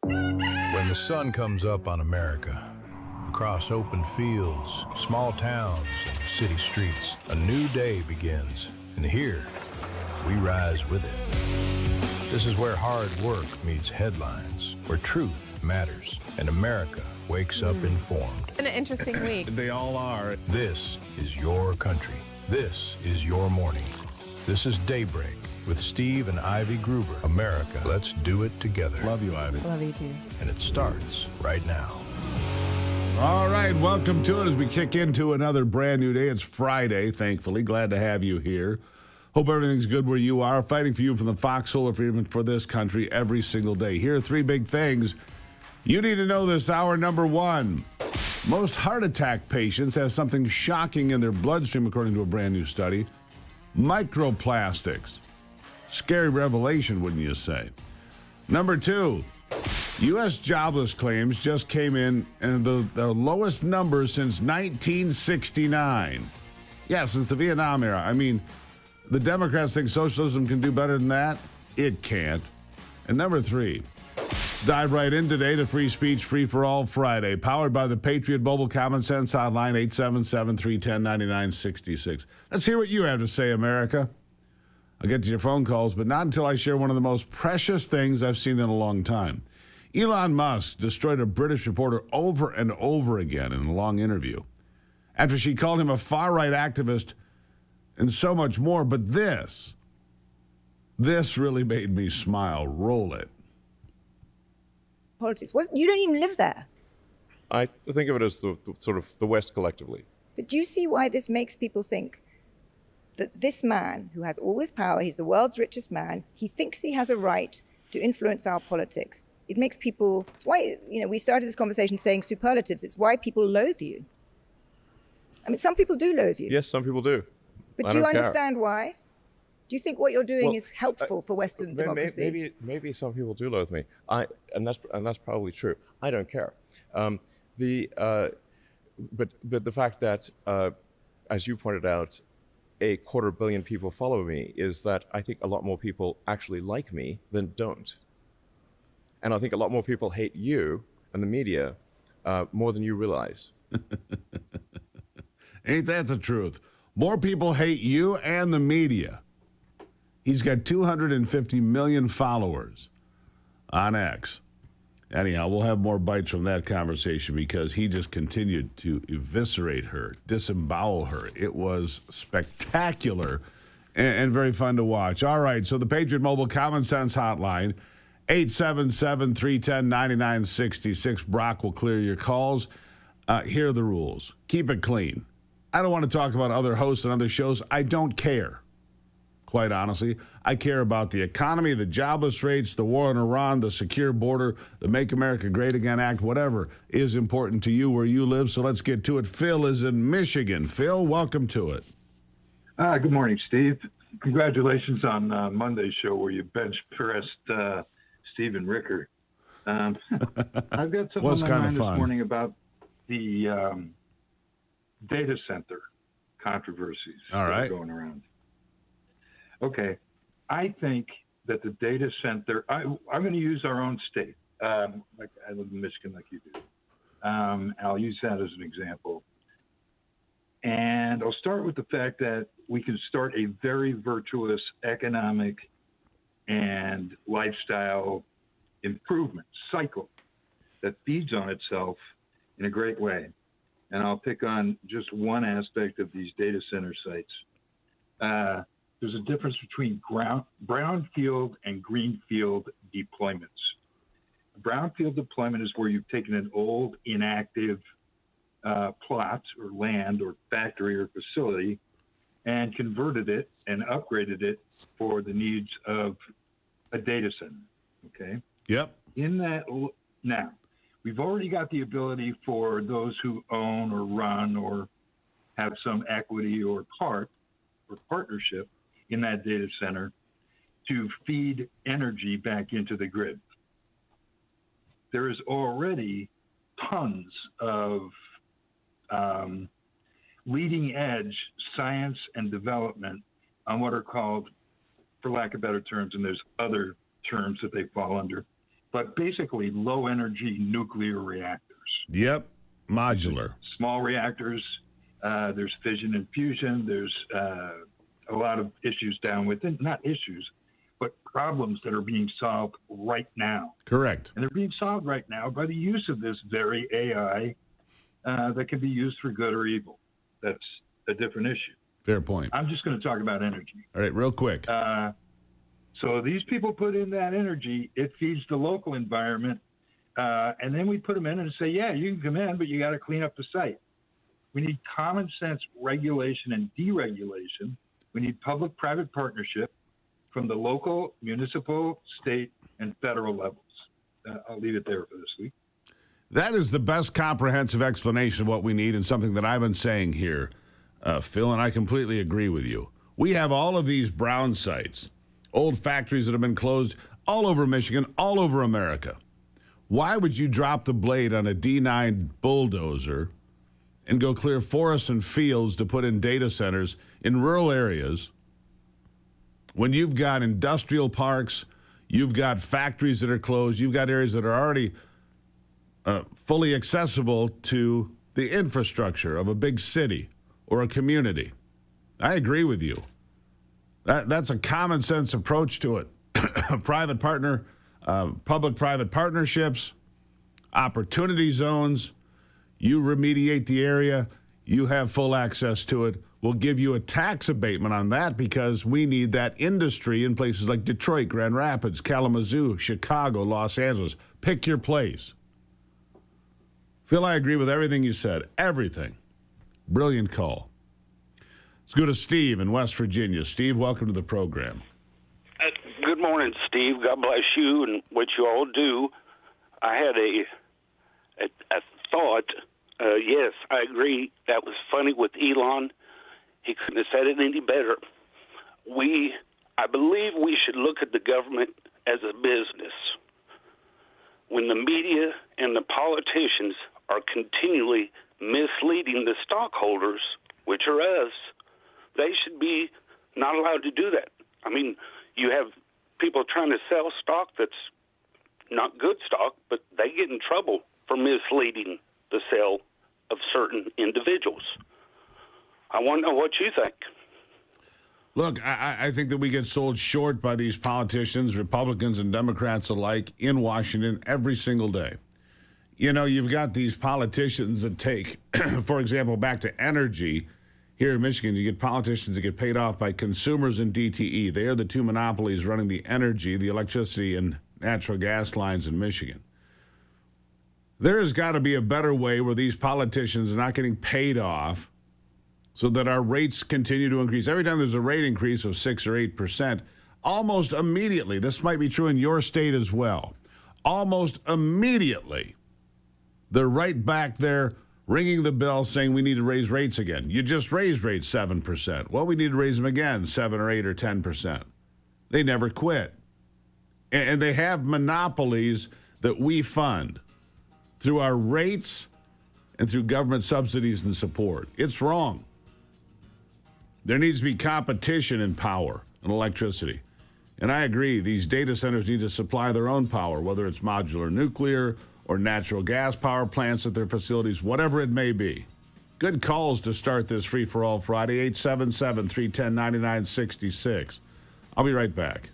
When the sun comes up on America, across open fields, small towns, and city streets, a new day begins. And here, we rise with it. This is where hard work meets headlines, where truth matters, and America wakes up informed. Been an interesting week. They all are. This is your country. This is your morning. This is Daybreak with Steve and Ivy Gruber. America, let's do it together. Love you, Ivy. Love you too. And it starts right now. All right, welcome to it as we kick into another brand new day. It's Friday, thankfully. Glad to have you here. Hope everything's good where you are. Fighting for you from the foxhole of freedom for this country every single day. Here are three big things you need to know this hour. Number one, most heart attack patients have something shocking in their bloodstream, according to a brand new study. Microplastics. Scary revelation, wouldn't you say? Number two, U.S. jobless claims just came in and the lowest number since 1969. Yeah, since the Vietnam era. I mean, the Democrats think socialism can do better than that. It can't. And number three, let's dive right in today to Free Speech Free for All Friday, powered by the Patriot Mobile Common Sense Hotline, 877-310-9966. Let's hear what you have to say, America. I'll get to your phone calls, but not until I share one of the most precious things I've seen in a long time. Elon Musk destroyed a British reporter over and over again in a long interview after she called him a far-right activist and so much more. But this really made me smile. Roll it. Politics. You don't even live there. I think of it as the sort of the West collectively. But do you see why this makes people think that this man who has all this power, he's the world's richest man, he thinks he has a right to influence our politics? It makes people, it's why, we started this conversation saying superlatives. It's why people loathe you. I mean, some people do loathe you. Yes, some people do. But do you understand why? Do you think what you're doing is helpful for Western democracy? Maybe some people do loathe me. And that's probably true. I don't care. But the fact that, as you pointed out, 250 million people follow me is that I think a lot more people actually like me than don't. And I think a lot more people hate you and the media more than you realize. Ain't that the truth? More people hate you and the media. He's got 250 million followers on X. Anyhow, we'll have more bites from that conversation because he just continued to eviscerate her, disembowel her. It was spectacular and very fun to watch. All right, so the Patriot Mobile Common Sense Hotline, 877-310-9966. Brock will clear your calls. Here are the rules. Keep it clean. I don't want to talk about other hosts and other shows. I don't care. Quite honestly, I care about the economy, the jobless rates, the war in Iran, the secure border, the Make America Great Again Act, whatever is important to you where you live. So let's get to it. Phil is in Michigan. Phil, welcome to it. Good morning, Steve. Congratulations on Monday's show where you bench pressed Stephen Ricker. I've got something on my mind this morning about the data center controversies that are going around. Okay, I think that the data center, I'm going to use our own state. Like I live in Michigan like you do. I'll use that as an example. And I'll start with the fact that we can start a very virtuous economic and lifestyle improvement cycle that feeds on itself in a great way. And I'll pick on just one aspect of these data center sites. There's a difference between brownfield and greenfield deployments. A brownfield deployment is where you've taken an old, inactive plot or land or factory or facility and converted it and upgraded it for the needs of a data center. Okay? Yep. Now, we've already got the ability for those who own or run or have some equity or partnership in that data center to feed energy back into the grid. There is already tons of leading edge science and development on what are called, for lack of better terms, and there's other terms that they fall under, but basically low energy nuclear reactors. Yep, modular. Small reactors. There's fission and fusion. There's a lot of issues down within, not issues, but problems that are being solved right now. Correct. And they're being solved right now by the use of this very AI that can be used for good or evil. That's a different issue. Fair point. I'm just going to talk about energy. All right, real quick. So these people put in that energy, it feeds the local environment, and then we put them in and say, yeah, you can come in, but you got to clean up the site. We need common sense regulation and deregulation. We need public-private partnership from the local, municipal, state, and federal levels. I'll leave it there for this week. That is the best comprehensive explanation of what we need and something that I've been saying here, Phil, and I completely agree with you. We have all of these brown sites, old factories that have been closed all over Michigan, all over America. Why would you drop the blade on a D9 bulldozer and go clear forests and fields to put in data centers in rural areas when you've got industrial parks, you've got factories that are closed, you've got areas that are already fully accessible to the infrastructure of a big city or a community? I agree with you. That's a common sense approach to it. Private partner, public-private partnerships, opportunity zones. You remediate the area, you have full access to it. We'll give you a tax abatement on that because we need that industry in places like Detroit, Grand Rapids, Kalamazoo, Chicago, Los Angeles. Pick your place. Phil, I agree with everything you said. Everything. Brilliant call. Let's go to Steve in West Virginia. Steve, welcome to the program. Good morning, Steve. God bless you and what you all do. I had a thought. Yes, I agree. That was funny with Elon. He couldn't have said it any better. I believe we should look at the government as a business. When the media and the politicians are continually misleading the stockholders, which are us, they should be not allowed to do that. I mean, you have people trying to sell stock that's not good stock, but they get in trouble for misleading the sale of certain individuals. I want to know what you think. Look, I think that we get sold short by these politicians, Republicans and Democrats alike, in Washington every single day. You know, you've got these politicians that take, for example, back to energy. Here in Michigan, you get politicians that get paid off by consumers and DTE. They are the two monopolies running the energy, the electricity, and natural gas lines in Michigan. There has got to be a better way where these politicians are not getting paid off so that our rates continue to increase. Every time there's a rate increase of 6 or 8%, almost immediately, this might be true in your state as well, almost immediately, they're right back there ringing the bell saying we need to raise rates again. You just raised rates 7%. Well, we need to raise them again 7 or 8 or 10%. They never quit. And they have monopolies that we fund through our rates and through government subsidies and support. It's wrong. There needs to be competition in power and electricity. And I agree, these data centers need to supply their own power, whether it's modular nuclear or natural gas power plants at their facilities, whatever it may be. Good calls to start this Free-for-All Friday, 877-310-9966. I'll be right back.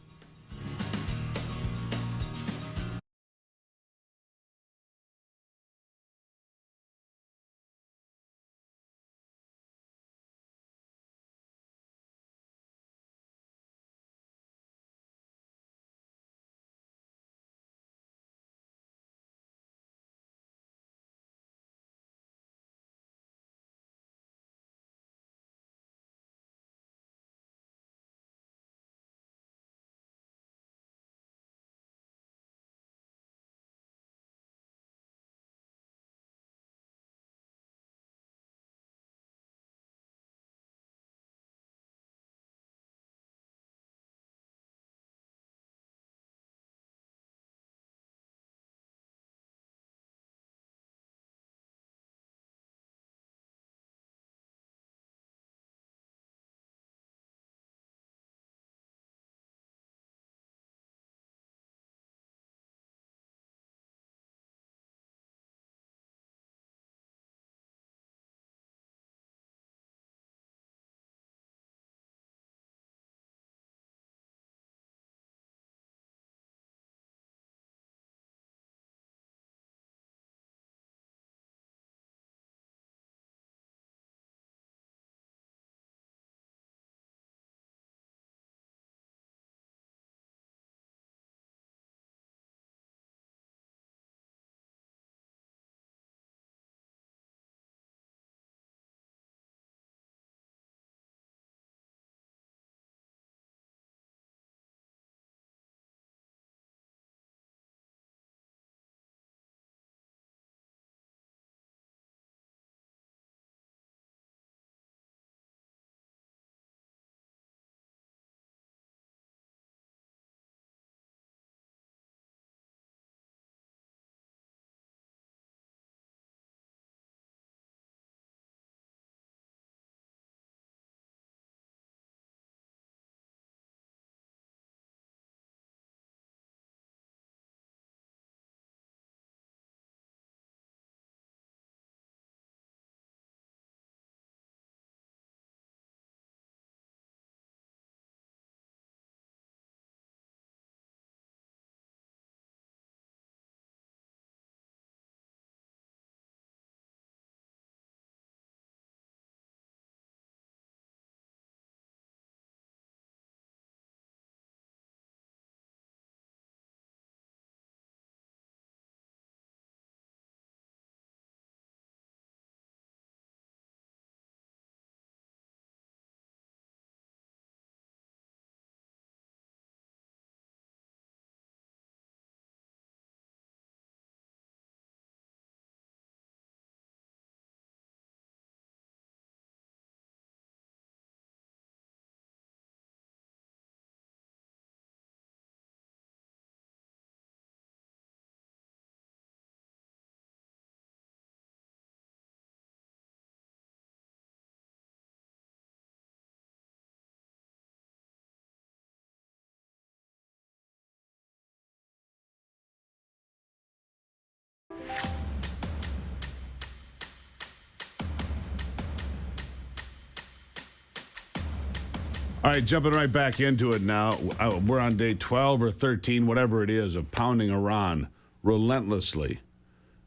All right, jumping right back into it now. We're on day 12 or 13, whatever it is, of pounding Iran relentlessly.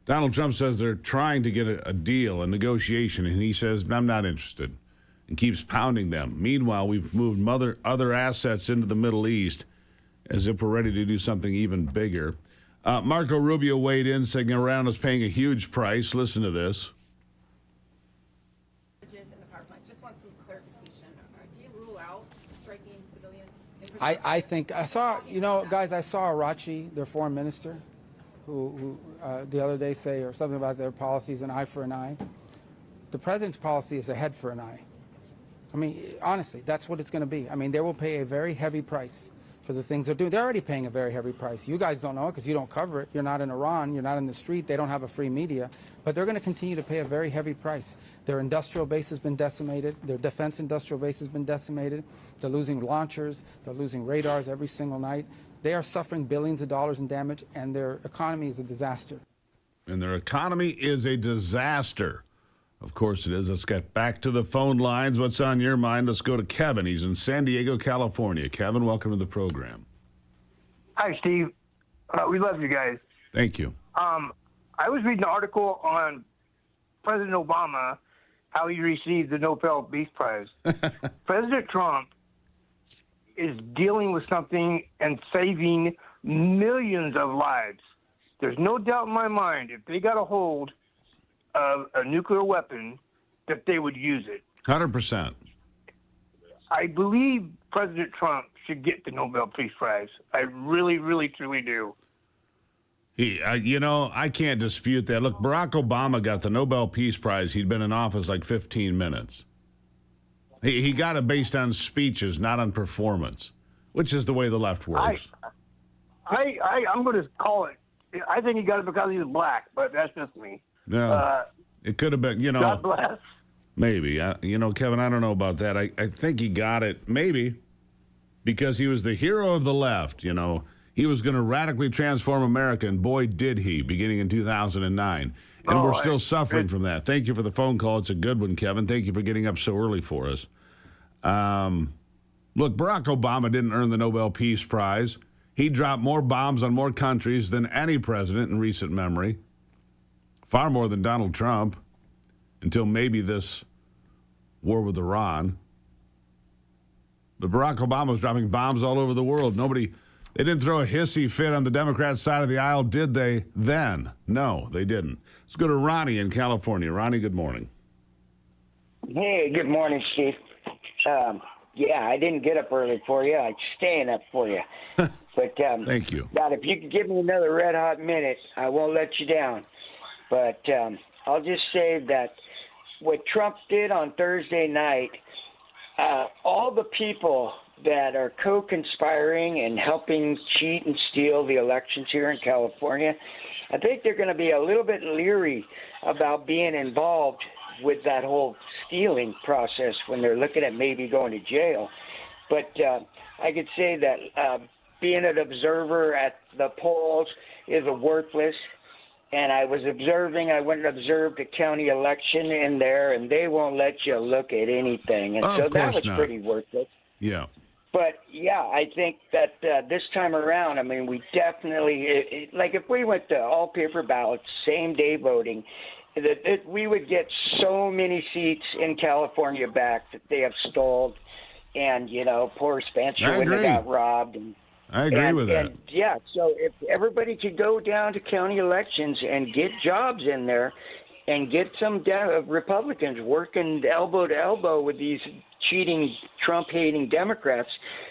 Donald Trump says they're trying to get a deal, a negotiation, and he says, I'm not interested, and keeps pounding them. Meanwhile, we've moved other assets into the Middle East as if we're ready to do something even bigger. Marco Rubio weighed in, saying Iran is paying a huge price. Listen to this. I think I saw, guys, I saw Arachi, their foreign minister, who the other day say or something about their policies, an eye for an eye. The president's policy is a head for an eye. I mean, honestly, that's what it's going to be. I mean, they will pay a very heavy price for the things they're doing. They're already paying a very heavy price. You guys don't know it because you don't cover it. You're not in Iran. You're not in the street. They don't have a free media. But they're going to continue to pay a very heavy price. Their industrial base has been decimated. Their defense industrial base has been decimated. They're losing launchers. They're losing radars every single night. They are suffering billions of dollars in damage, and their economy is a disaster. And their economy is a disaster. Of course it is. Let's get back to the phone lines. What's on your mind? Let's go to Kevin. He's in San Diego, California. Kevin, welcome to the program. Hi, Steve. We love you guys. Thank you. I was reading an article on President Obama, how he received the Nobel Peace Prize. President Trump is dealing with something and saving millions of lives. There's no doubt in my mind, if they got a hold of a nuclear weapon, that they would use it. 100%. I believe President Trump should get the Nobel Peace Prize. I really, really, truly do. I can't dispute that. Look, Barack Obama got the Nobel Peace Prize. He'd been in office like 15 minutes. He got it based on speeches, not on performance, which is the way the left works. I'm going to call it. I think he got it because he was black, but that's just me. No, it could have been, God bless. Maybe. Kevin, I don't know about that. I think he got it, maybe, because he was the hero of the left, He was going to radically transform America, and boy, did he, beginning in 2009. And we're still suffering from that. Thank you for the phone call. It's a good one, Kevin. Thank you for getting up so early for us. Look, Barack Obama didn't earn the Nobel Peace Prize. He dropped more bombs on more countries than any president in recent memory. Far more than Donald Trump, until maybe this war with Iran. But Barack Obama was dropping bombs all over the world. They didn't throw a hissy fit on the Democrat side of the aisle, did they, then? No, they didn't. Let's go to Ronnie in California. Ronnie, good morning. Hey, good morning, Steve. I didn't get up early for you. I'm staying up for you. But thank you. God, if you could give me another red-hot minute, I won't let you down. But I'll just say that what Trump did on Thursday night, all the people that are co-conspiring and helping cheat and steal the elections here in California, I think they're going to be a little bit leery about being involved with that whole stealing process when they're looking at maybe going to jail. But I could say that being an observer at the polls is worthless. And I went and observed the county election in there, and they won't let you look at anything. And so that was pretty worthless. Yeah. But, I think that this time around, we definitely, like if we went to all paper ballots, same day voting, that we would get so many seats in California back that they have stalled. And, poor Spencer wouldn't have got robbed. I agree with that. So if everybody could go down to county elections and get jobs in there and get some Republicans working elbow to elbow with these cheating, Trump-hating Democrats,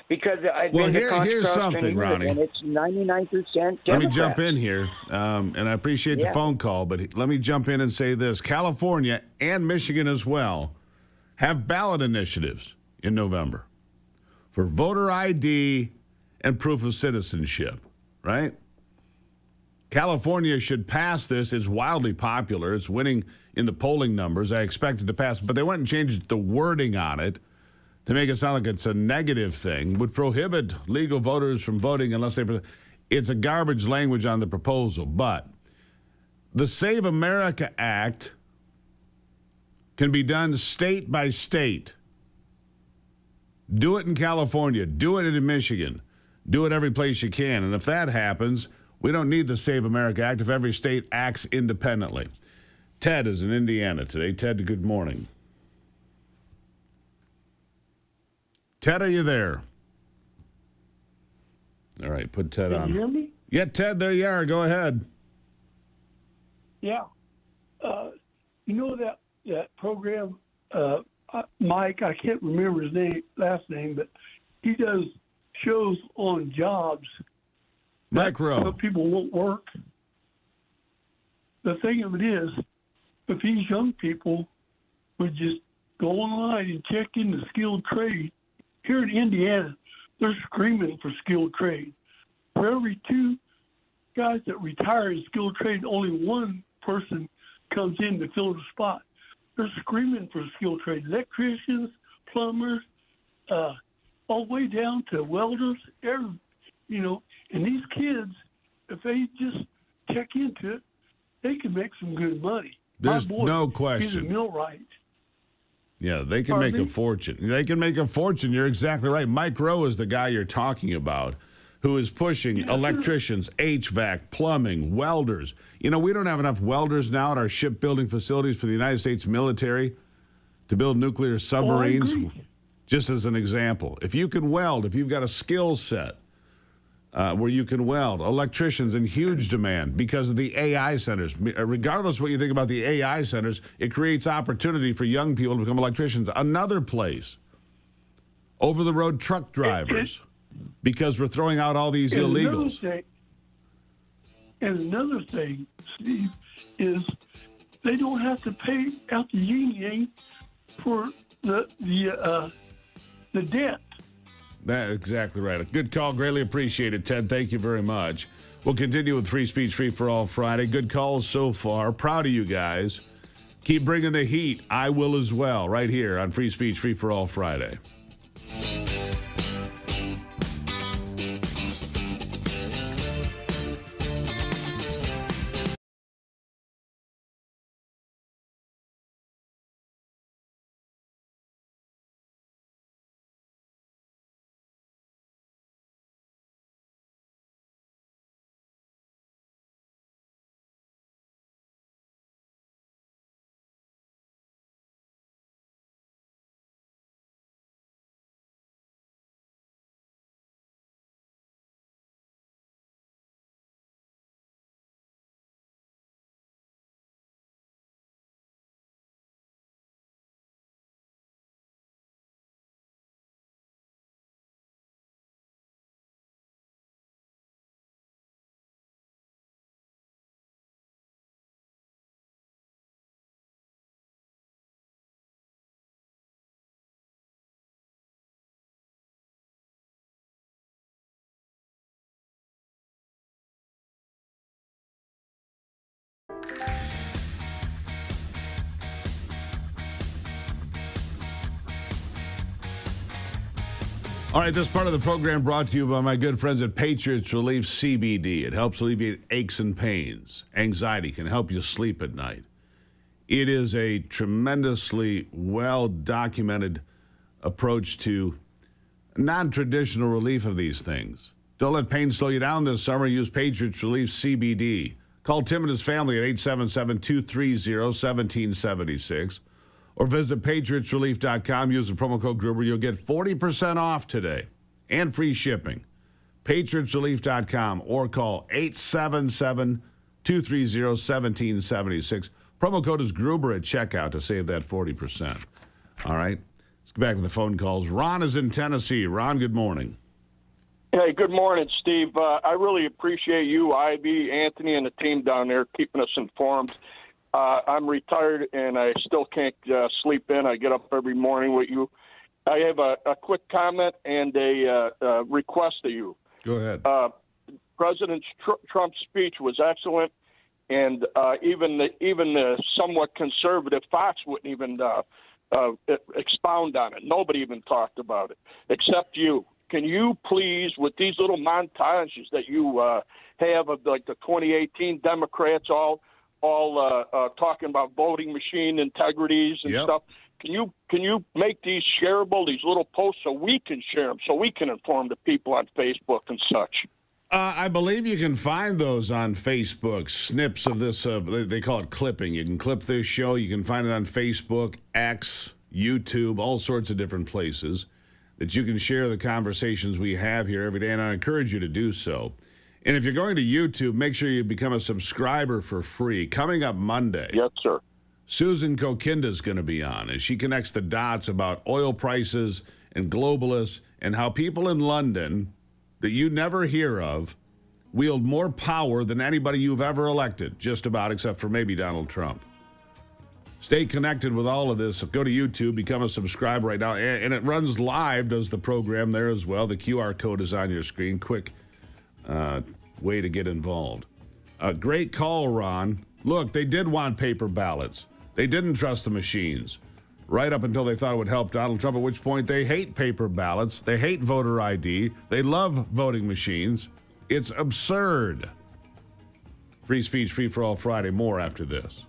because here's something, Ronnie. And it's 99% Democrats. Let me jump in here, and I appreciate the phone call, but let me jump in and say this. California and Michigan as well have ballot initiatives in November for voter ID and proof of citizenship, right? California should pass this. It's wildly popular. It's winning in the polling numbers. I expect it to pass, but they went and changed the wording on it to make it sound like it's a negative thing, would prohibit legal voters from voting unless they... It's a garbage language on the proposal, but The Save America Act can be done state by state. Do it in California. Do it in Michigan. Do it every place you can. And if that happens, we don't need the Save America Act if every state acts independently. Ted is in Indiana today. Ted, good morning. Ted, are you there? All right, put Ted on. Can you hear me? Yeah, Ted, there you are. Go ahead. Yeah. You know that program, Mike, I can't remember his last name, but he does shows on jobs. Mike Rowe. But people won't work. The thing of it is, if these young people would just go online and check into skilled trade, here in Indiana, they're screaming for skilled trade. For every 2 guys that retire in skilled trade, only 1 person comes in to fill the spot. They're screaming for skilled trade. Electricians, plumbers, all the way down to welders, and these kids, if they just check into it, they can make some good money. There's My boy, no question. He's a millwright. Yeah, they can make a fortune. They can make a fortune. You're exactly right. Mike Rowe is the guy you're talking about, who is pushing electricians, HVAC, plumbing, welders. We don't have enough welders now at our shipbuilding facilities for the United States military to build nuclear submarines. Just as an example, if you can weld, if you've got a skill set where you can weld, electricians in huge demand because of the AI centers. Regardless of what you think about the AI centers, it creates opportunity for young people to become electricians. Another place, over-the-road truck drivers, because we're throwing out all these illegals. Another thing, Steve, is they don't have to pay out the yin for the debt. That's exactly right. A good call. Greatly appreciated, Ted. Thank you very much. We'll continue with Free Speech Free for All Friday. Good calls so far. Proud of you guys. Keep bringing the heat. I will as well, right here on Free Speech Free for All Friday. All right, this part of the program brought to you by my good friends at Patriots Relief CBD. It helps alleviate aches and pains. Anxiety can help you sleep at night. It is a tremendously well-documented approach to non-traditional relief of these things. Don't let pain slow you down this summer. Use Patriots Relief CBD. Call Tim and his family at 877-230-1776. Or visit patriotsrelief.com. Use the promo code Gruber. You'll get 40% off today and free shipping. patriotsrelief.com or call 877-230-1776. Promo code is Gruber at checkout to save that 40%. All right. Let's go back to the phone calls. Ron is in Tennessee. Ron, good morning. Hey, good morning, Steve. I really appreciate you, Ivy, Anthony, and the team down there keeping us informed. I'm retired, and I still can't sleep in. I get up every morning with you. I have a quick comment and a request to you. Go ahead. President Trump's speech was excellent, and even the somewhat conservative Fox wouldn't even expound on it. Nobody even talked about it, except you. Can you please, with these little montages that you have of like the 2018 Democrats all all talking about voting machine integrities and stuff. Can you make these shareable, these little posts, so we can share them, so we can inform the people on Facebook and such? I believe you can find those on Facebook, snips of this. They call it clipping. You can clip this show. You can find it on Facebook, X, YouTube, all sorts of different places that you can share the conversations we have here every day, and I encourage you to do so. And if you're going to YouTube, make sure you become a subscriber for free. Coming up Monday. Yes, sir. Susan Kokinda is going to be on as she connects the dots about oil prices and globalists and how people in London that you never hear of wield more power than anybody you've ever elected, just about, except for maybe Donald Trump. Stay connected with all of this. Go to YouTube, become a subscriber right now. And it runs live, does the program there as well. The QR code is on your screen. Quick way to get involved. Great call, Ron. Look, they did want paper ballots. They didn't trust the machines. Right up until they thought it would help Donald Trump, at which point they hate paper ballots. They hate voter ID. They love voting machines. It's absurd. Free speech, free for all Friday. More after this.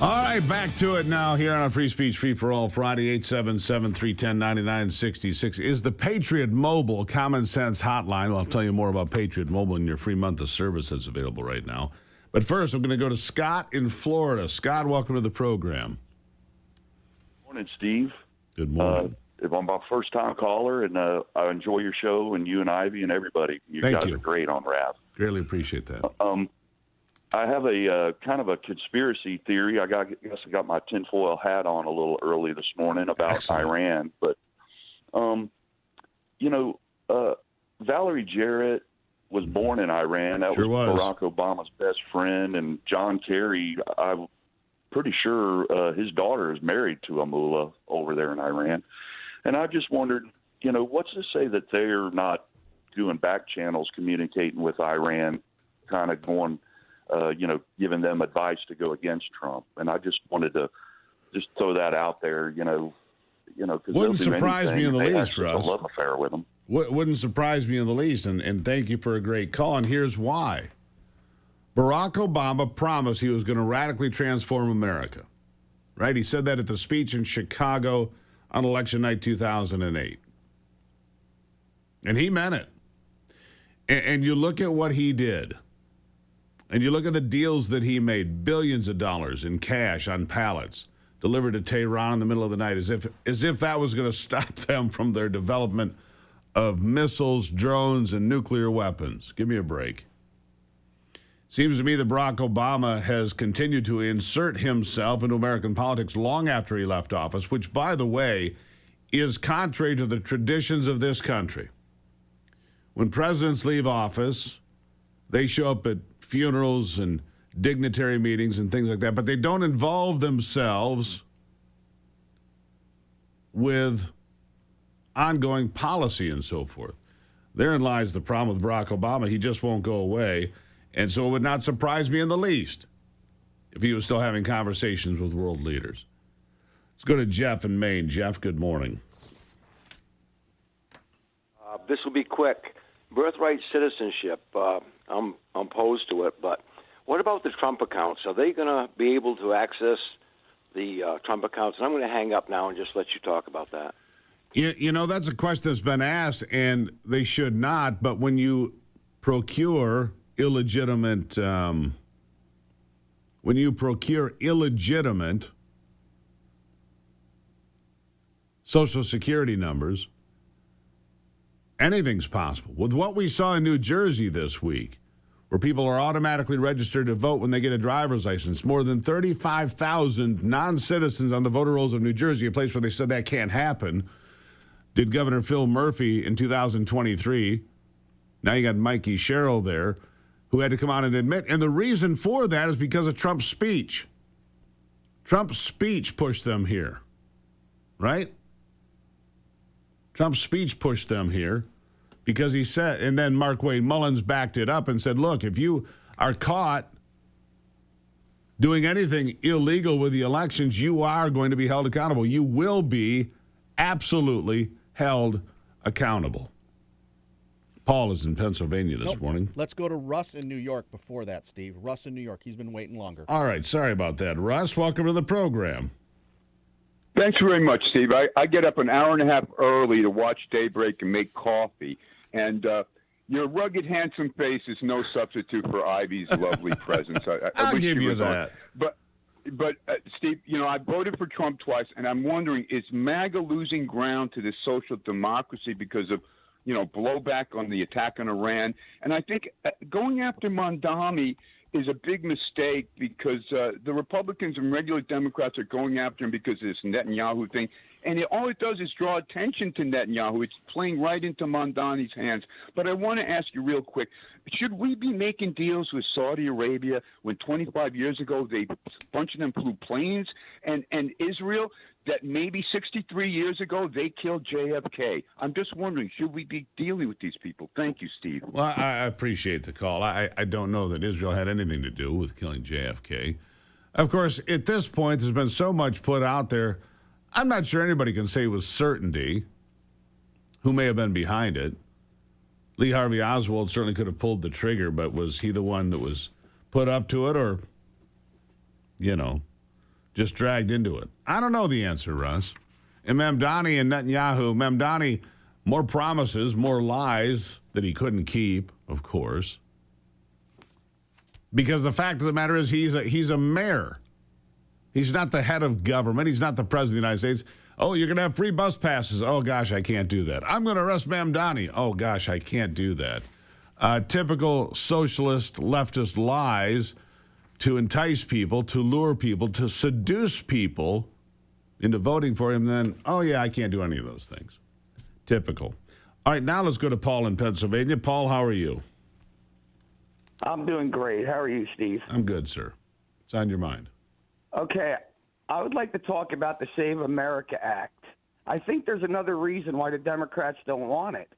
All right, back to it now here on Free Speech Free for All Friday. 877-310-9966 is the Patriot Mobile Common Sense Hotline. Well, I'll tell you more about Patriot Mobile and your free month of service that's available right now. But first, I'm going to go to Scott in Florida. Scott, welcome to the program. Morning, Steve. Good morning. I'm my first-time caller, and I enjoy your show, and you and Ivy and everybody. You guys are great on RAV. Greatly appreciate that. I have a kind of a conspiracy theory. I guess I got my tinfoil hat on a little early this morning about Iran, but Valerie Jarrett was born in Iran. That was Barack Obama's best friend, and John Kerry, I'm pretty sure his daughter is married to a mullah over there in Iran. And I just wondered, what's to say that they're not doing back channels, communicating with Iran, kind of going, giving them advice to go against Trump. And I just wanted to just throw that out there, because wouldn't surprise me in the least, Russ. A love affair with them. Wouldn't surprise me in the least, and thank you for a great call. And here's why. Barack Obama promised he was going to radically transform America, right? He said that at the speech in Chicago on election night 2008. And he meant it. And you look at what he did, and you look at the deals that he made, billions of dollars in cash on pallets delivered to Tehran in the middle of the night, as if that was going to stop them from their development of missiles, drones, and nuclear weapons. Give me a break. Seems to me that Barack Obama has continued to insert himself into American politics long after he left office, which, by the way, is contrary to the traditions of this country. When presidents leave office, they show up at funerals and dignitary meetings and things like that, but they don't involve themselves with ongoing policy and so forth. Therein lies the problem with Barack Obama. He just won't go away. And so it would not surprise me in the least if he was still having conversations with world leaders. Let's go to Jeff in Maine. Jeff, good morning. This will be quick. Birthright citizenship, I'm opposed to it, but what about the Trump accounts? Are they going to be able to access the Trump accounts? And I'm going to hang up now and just let you talk about that. That's a question that's been asked, and they should not, but when you procure illegitimate Social Security numbers, anything's possible. With what we saw in New Jersey this week, where people are automatically registered to vote when they get a driver's license, more than 35,000 non-citizens on the voter rolls of New Jersey, a place where they said that can't happen, did Governor Phil Murphy in 2023. Now you got Mikey Sherrill there, who had to come out and admit. And the reason for that is because of Trump's speech. Trump's speech pushed them here, right? Trump's speech pushed them here because he said, and then Markwayne Mullins backed it up and said, look, if you are caught doing anything illegal with the elections, you are going to be held accountable. You will be absolutely held accountable. Paul is in Pennsylvania this morning. Let's go to Russ in New York before that, Steve. Russ in New York. He's been waiting longer. All right. Sorry about that. Russ, welcome to the program. Thanks very much, Steve. I get up an hour and a half early to watch Daybreak and make coffee. And your rugged, handsome face is no substitute for Ivy's lovely presence. I'll give you that. But Steve, I voted for Trump twice, and I'm wondering, is MAGA losing ground to this social democracy because of blowback on the attack on Iran? And I think going after Mamdani is a big mistake because the Republicans and regular Democrats are going after him because of this Netanyahu thing. And all it does is draw attention to Netanyahu. It's playing right into Mamdani's hands. But I want to ask you real quick, should we be making deals with Saudi Arabia when 25 years ago a bunch of them flew planes, and Israel that maybe 63 years ago they killed JFK? I'm just wondering, should we be dealing with these people? Thank you, Steve. Well, I appreciate the call. I don't know that Israel had anything to do with killing JFK. Of course, at this point, there's been so much put out there. I'm not sure anybody can say with certainty who may have been behind it. Lee Harvey Oswald certainly could have pulled the trigger, but was he the one that was put up to it or, just dragged into it? I don't know the answer, Russ. And Mamdani and Netanyahu, Mamdani, more promises, more lies that he couldn't keep, of course. Because the fact of the matter is he's a mayor. He's not the head of government. He's not the president of the United States. Oh, you're going to have free bus passes. Oh, gosh, I can't do that. I'm going to arrest Mamdani. Oh, gosh, I can't do that. Typical socialist leftist lies to entice people, to lure people, to seduce people into voting for him. Then, oh, yeah, I can't do any of those things. Typical. All right, now let's go to Paul in Pennsylvania. Paul, how are you? I'm doing great. How are you, Steve? I'm good, sir. What's on your mind? Okay. I would like to talk about the Save America Act. I think there's another reason why the Democrats don't want it.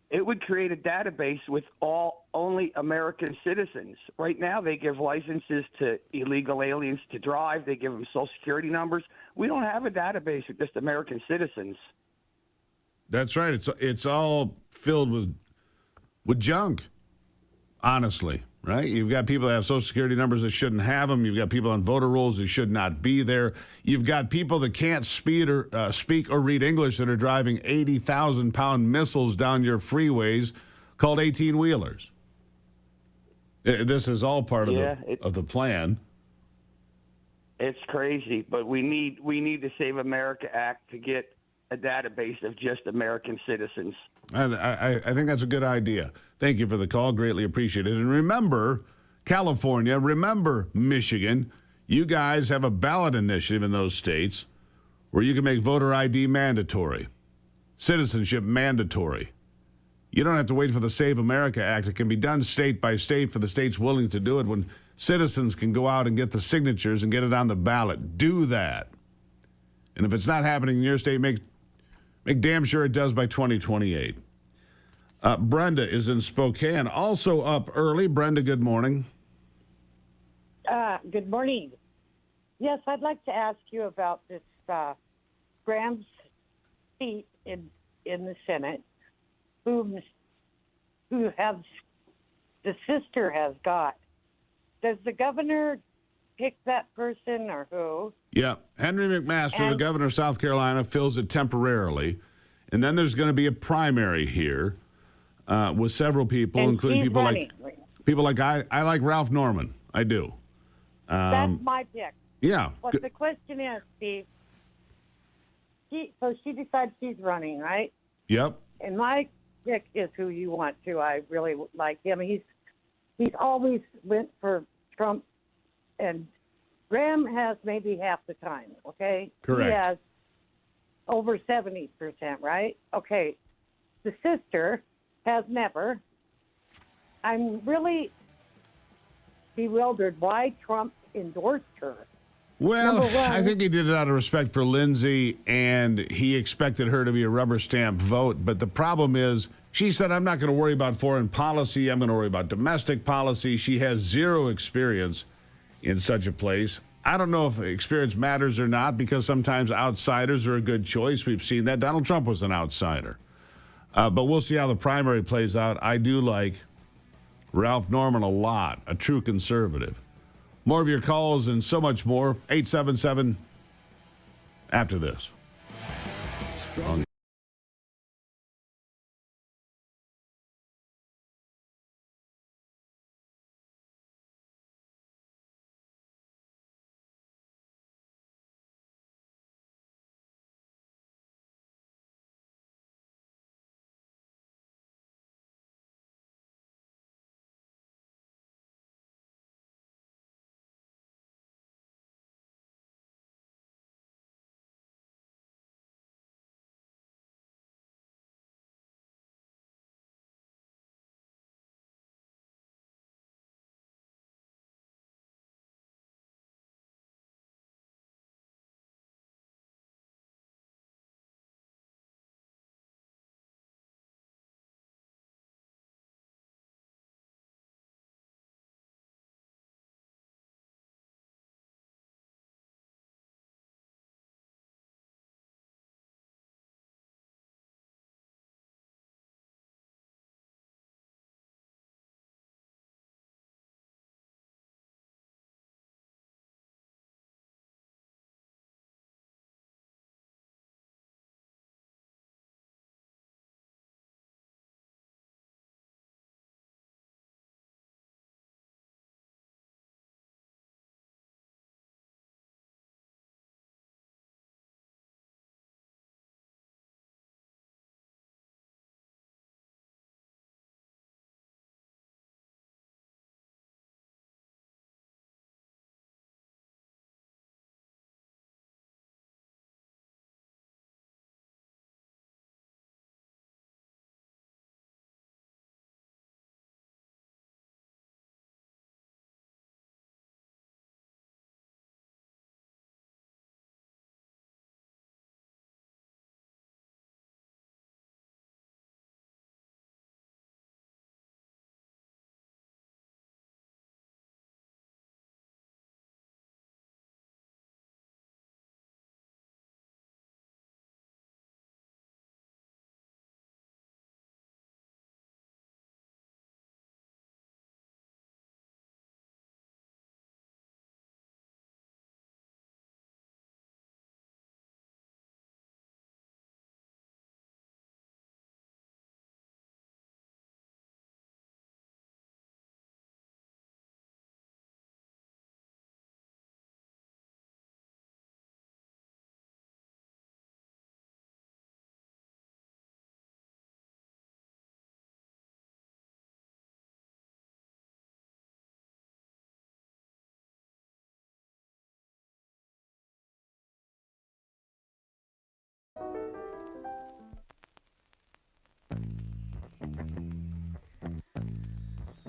It would create a database with only American citizens. Right now, they give licenses to illegal aliens to drive. They give them Social Security numbers. We don't have a database with just American citizens. That's right. It's all filled with junk, honestly. Right? You've got people that have Social Security numbers that shouldn't have them. You've got people on voter rolls that should not be there. You've got people that can't speak or read English that are driving 80,000-pound missiles down your freeways called 18-wheelers. This is all part of the plan. It's crazy, but we need the Save America Act to get a database of just American citizens. I think that's a good idea. Thank you for the call. Greatly appreciate it. And remember, California, remember Michigan, you guys have a ballot initiative in those states where you can make voter ID mandatory, citizenship mandatory. You don't have to wait for the Save America Act. It can be done state by state for the states willing to do it when citizens can go out and get the signatures and get it on the ballot. Do that. And if it's not happening in your state, make damn sure it does by 2028. Brenda is in Spokane, also up early. Brenda, good morning. Good morning. Yes, I'd like to ask you about this Graham's seat in the Senate, who has the sister has got. Does the governor pick that person or who? Yeah, Henry McMaster, the governor of South Carolina, fills it temporarily. And then there's going to be a primary here with several people, including people like I like Ralph Norman. I do. That's my pick. Yeah. But the question is, Steve, so she decides she's running, right? Yep. And my pick is who you want to. I really like him. He's always went for Trump, and Graham has maybe half the time, okay? Correct. He has over 70%, right? Okay. The sister has never. I'm really bewildered why Trump endorsed her. Well, I think he did it out of respect for Lindsey, and he expected her to be a rubber stamp vote. But the problem is, she said, I'm not going to worry about foreign policy. I'm going to worry about domestic policy. She has zero experience in such a place. I don't know if experience matters or not, because sometimes outsiders are a good choice. We've seen that. Donald Trump was an outsider. But we'll see how the primary plays out. I do like Ralph Norman a lot, a true conservative. More of your calls and so much more. 877 after this.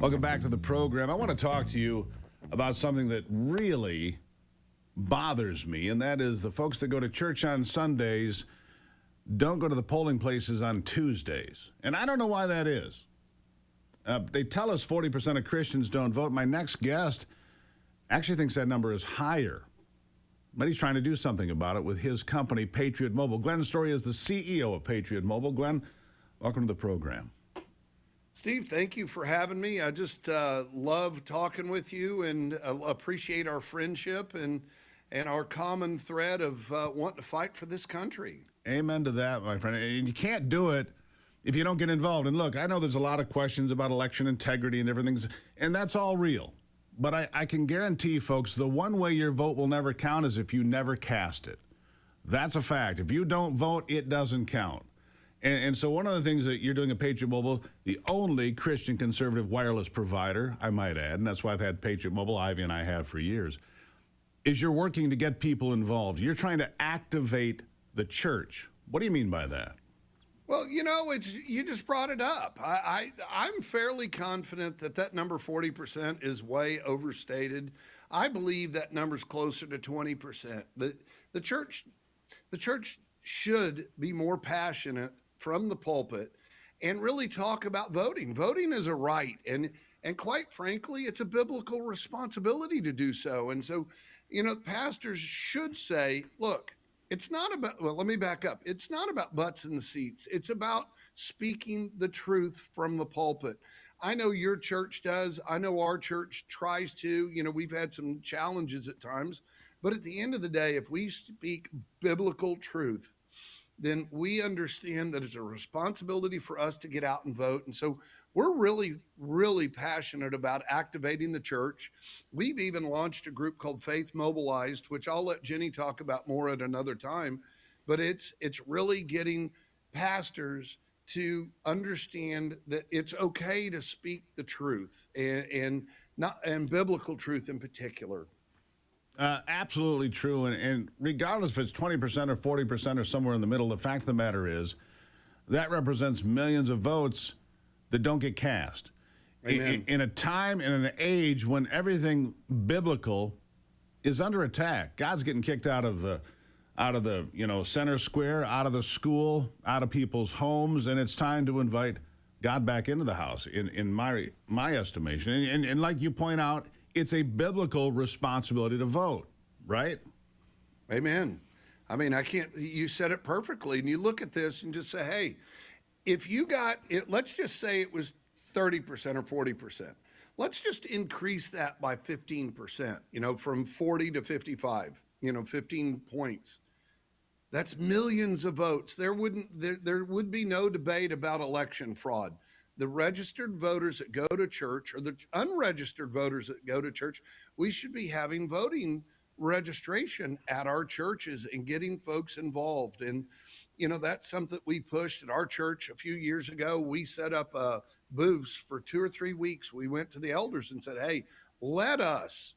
Welcome back to the program. I want to talk to you about something that really bothers me, and that is the folks that go to church on Sundays don't go to the polling places on Tuesdays. And I don't know why that is. They tell us 40% of Christians don't vote. My next guest actually thinks that number is higher. But he's trying to do something about it with his company, Patriot Mobile. Glenn Story is the CEO of Patriot Mobile. Glenn, welcome to the program. Steve, thank you for having me. I just love talking with you and appreciate our friendship and our common thread of wanting to fight for this country. Amen to that, my friend. And you can't do it if you don't get involved. And look, I know there's a lot of questions about election integrity and everything, and that's all real. But I can guarantee, folks, the one way your vote will never count is if you never cast it. That's a fact. If you don't vote, it doesn't count. And so one of the things that you're doing at Patriot Mobile, the only Christian conservative wireless provider, I might add, and that's why I've had Patriot Mobile, Ivy and I have for years, is you're working to get people involved. You're trying to activate the church. What do you mean by that? Well, you just brought it up. I'm fairly confident that number 40% is way overstated. I believe that number's closer to 20%. The church should be more passionate from the pulpit and really talk about voting. Voting is a right, and quite frankly, it's a biblical responsibility to do so. And so, pastors should say, look, it's not about, well, let me back up. It's not about butts in the seats. It's about speaking the truth from the pulpit. I know your church does. I know our church tries to. We've had some challenges at times. But at the end of the day, if we speak biblical truth, then we understand that it's a responsibility for us to get out and vote. And so we're really, really passionate about activating the church. We've even launched a group called Faith Mobilized, which I'll let Jenny talk about more at another time. But it's really getting pastors to understand that it's okay to speak the truth and biblical truth in particular. Absolutely true. And regardless if it's 20% or 40% or somewhere in the middle, the fact of the matter is that represents millions of votes that don't get cast. In a time and an age when everything biblical is under attack. God's getting kicked out of the center square, out of the school, out of people's homes, and it's time to invite God back into the house, in my estimation. And like you point out, it's a biblical responsibility to vote, right? Amen. I mean, you said it perfectly. And you look at this and just say, hey, if you got it, let's just say it was 30% or 40%. Let's just increase that by 15%, from 40 to 55, 15 points. That's millions of votes. There would be no debate about election fraud. The registered voters that go to church or the unregistered voters that go to church, we should be having voting registration at our churches and getting folks involved. And, that's something we pushed at our church a few years ago. We set up booths for 2 or 3 weeks. We went to the elders and said, hey, let us,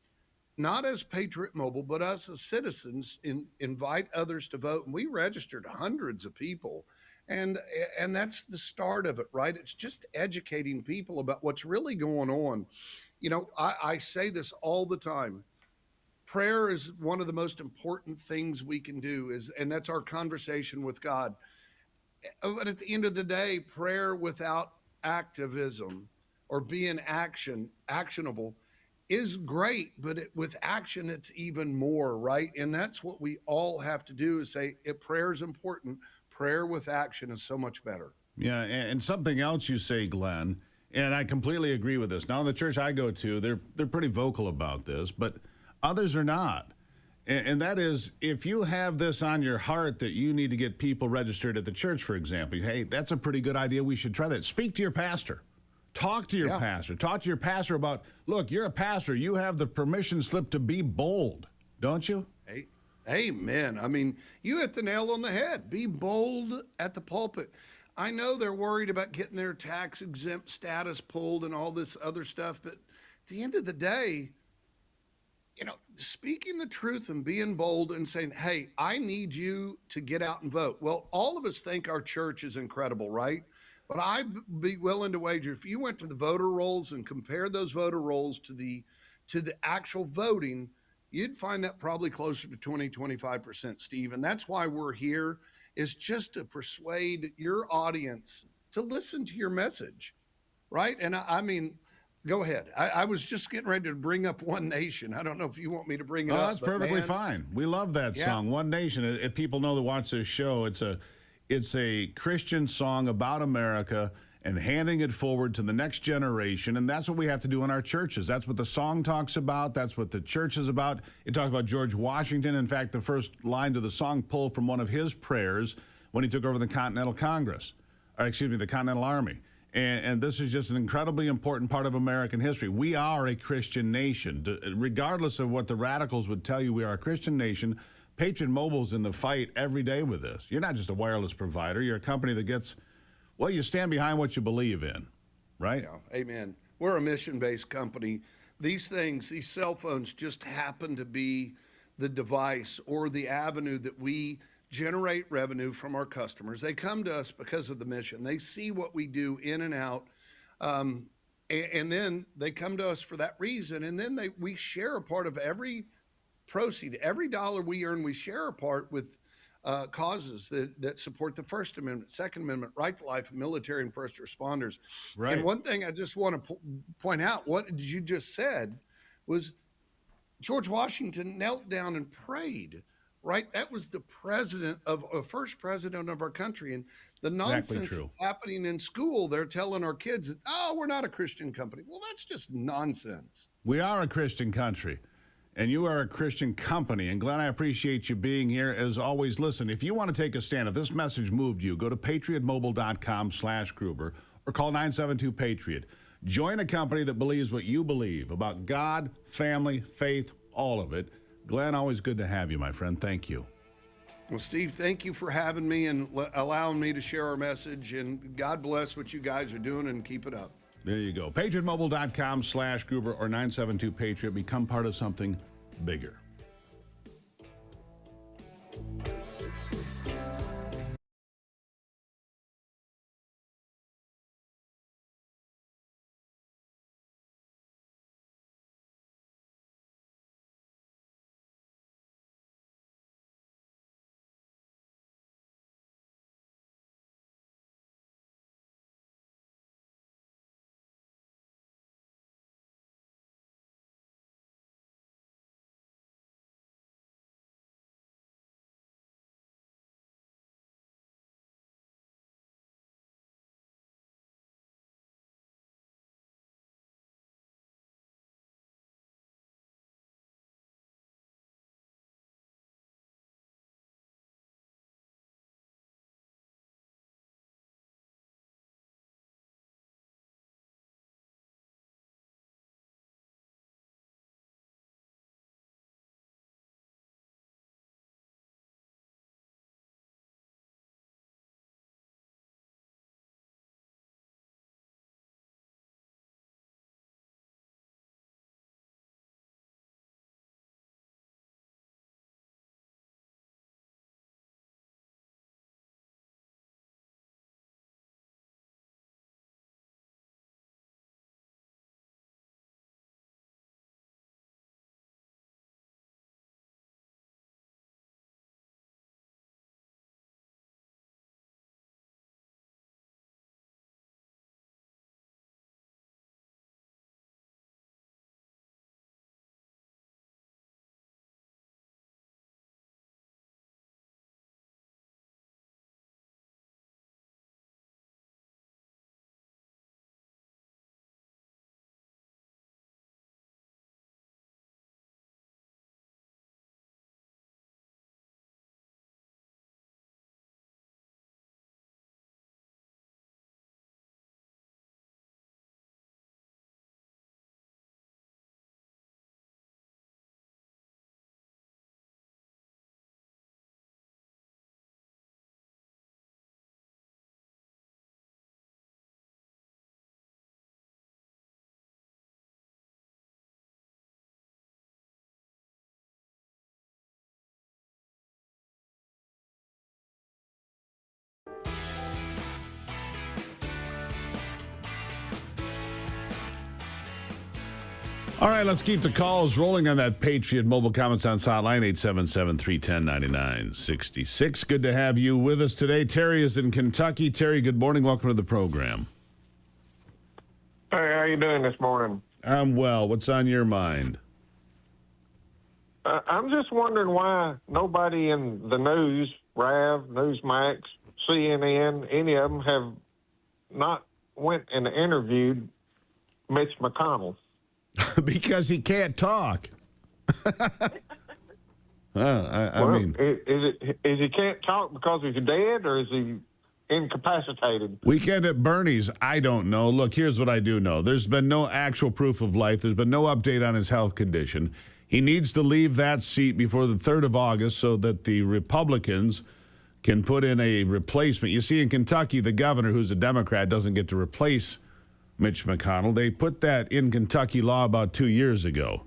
not as Patriot Mobile, but us as citizens, invite others to vote. And we registered hundreds of people. And that's the start of it, right? It's just educating people about what's really going on. I say this all the time. Prayer is one of the most important things we can do, and that's our conversation with God. But at the end of the day, prayer without activism or being actionable is great, but with action, it's even more, right? And that's what we all have to do is say, if prayer is important, prayer with action is so much better. Yeah, and something else you say, Glenn, and I completely agree with this. Now, the church I go to, they're pretty vocal about this, but others are not. And that is, if you have this on your heart that you need to get people registered at the church, for example, hey, that's a pretty good idea. We should try that. Speak to your pastor. Talk to your pastor. Talk to your pastor about, look, you're a pastor. You have the permission slip to be bold, don't you? Hey. Amen. I mean, you hit the nail on the head. Be bold at the pulpit. I know they're worried about getting their tax exempt status pulled and all this other stuff, but at the end of the day, speaking the truth and being bold and saying, hey, I need you to get out and vote. Well, all of us think our church is incredible, right? But I'd be willing to wager if you went to the voter rolls and compared those voter rolls to the actual voting, you'd find that probably closer to 20-25%, Steve. And that's why we're here, is just to persuade your audience to listen to your message, right? And I mean, go ahead. I was just getting ready to bring up One Nation. I don't know if you want me to bring it up. That's perfectly fine. We love that song, One Nation. If people know that watch this show, it's a Christian song about America and handing it forward to the next generation. And that's what we have to do in our churches. That's what the song talks about. That's what the church is about. It talks about George Washington. In fact, the first line to the song pulled from one of his prayers when he took over the Continental Congress, or excuse me, the Continental Army. And this is just an incredibly important part of American history. We are a Christian nation. Regardless of what the radicals would tell you, we are a Christian nation. Patriot Mobile's in the fight every day with this. You're not just a wireless provider. You're a company that gets, well, you stand behind what you believe in, right? Yeah, amen. We're a mission-based company. These things, these cell phones just happen to be the device or the avenue that we generate revenue from our customers. They come to us because of the mission. They see what we do in and out, and then they come to us for that reason. And then we share a part of every proceed. Every dollar we earn, we share a part with causes that support the First Amendment, Second Amendment, right to life, military and first responders. Right. And one thing I just want to point out, what you just said was George Washington knelt down and prayed. Right, that was the first president of our country, and the nonsense that's happening in school. They're telling our kids that, oh, we're not a Christian company. Well, that's just nonsense. We are a Christian country, and you are a Christian company. And Glenn, I appreciate you being here as always. Listen, if you want to take a stand, if this message moved you, go to patriotmobile.com/Gruber or call 972-PATRIOT. Join a company that believes what you believe about God, family, faith, all of it. Glenn, always good to have you, my friend. Thank you. Well, Steve, thank you for having me and allowing me to share our message. And God bless what you guys are doing, and keep it up. There you go. PatriotMobile.com/Gruber or 972-PATRIOT. Become part of something bigger. All right, let's keep the calls rolling on that Patriot Mobile Comments on Hotline, 877-310-9966. Good to have you with us today. Terry is in Kentucky. Terry, good morning. Welcome to the program. Hey, how you doing this morning? I'm well. What's on your mind? I'm just wondering why nobody in the news, RAV, Newsmax, CNN, any of them have not went and interviewed Mitch McConnell. Because he can't talk. I mean, is he can't talk because he's dead, or is he incapacitated? Weekend at Bernie's, I don't know. Look, here's what I do know. There's been no actual proof of life. There's been no update on his health condition. He needs to leave that seat before the 3rd of August so that the Republicans can put in a replacement. You see, in Kentucky, the governor, who's a Democrat, doesn't get to replace Mitch McConnell. They put that in Kentucky law about 2 years ago.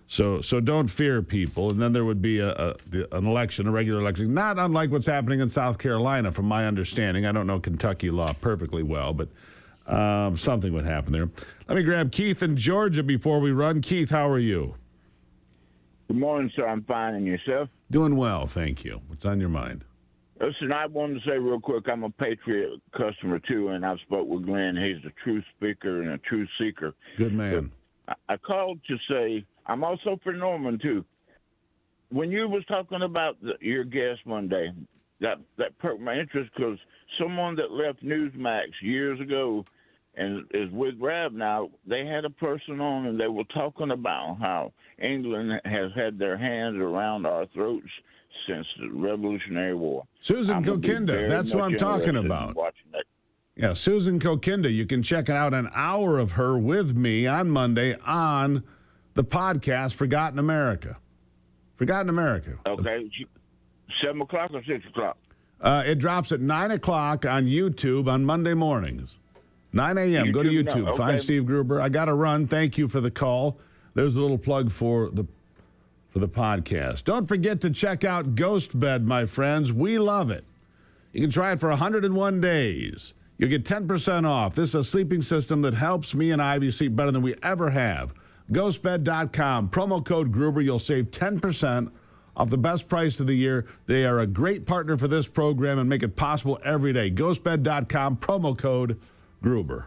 So don't fear, people. And then there would be an election, a regular election, not unlike what's happening in South Carolina, from my understanding. I don't know Kentucky law perfectly well, but something would happen there. Let me grab Keith in Georgia before we run. Keith, how are you? Good morning, sir. I'm fine. And yourself? Doing well, thank you. What's on your mind? Listen, I wanted to say real quick, I'm a Patriot customer, too, and I've spoke with Glenn. He's a true speaker and a true seeker. Good man. I called to say, I'm also for Norman, too. When you was talking about your guest Monday, that perked my interest because someone that left Newsmax years ago and is with Rab now, they had a person on and they were talking about how England has had their hands around our throats since the Revolutionary War. Susan Kokinda, that's what I'm talking about. Yeah, Susan Kokinda. You can check out an hour of her with me on Monday on the podcast Forgotten America. Forgotten America. Okay. 7 o'clock or 6 o'clock? It drops at 9 o'clock on YouTube on Monday mornings. 9 a.m. Go to YouTube. No, okay. Find Steve Gruber. I got to run. Thank you for the call. There's a little plug for the podcast. Don't forget to check out GhostBed, my friends. We love it. You can try it for 101 days. You'll get 10% off. This is a sleeping system that helps me and Ivy sleep better than we ever have. GhostBed.com. Promo code Gruber. You'll save 10% off the best price of the year. They are a great partner for this program and make it possible every day. GhostBed.com. Promo code Gruber.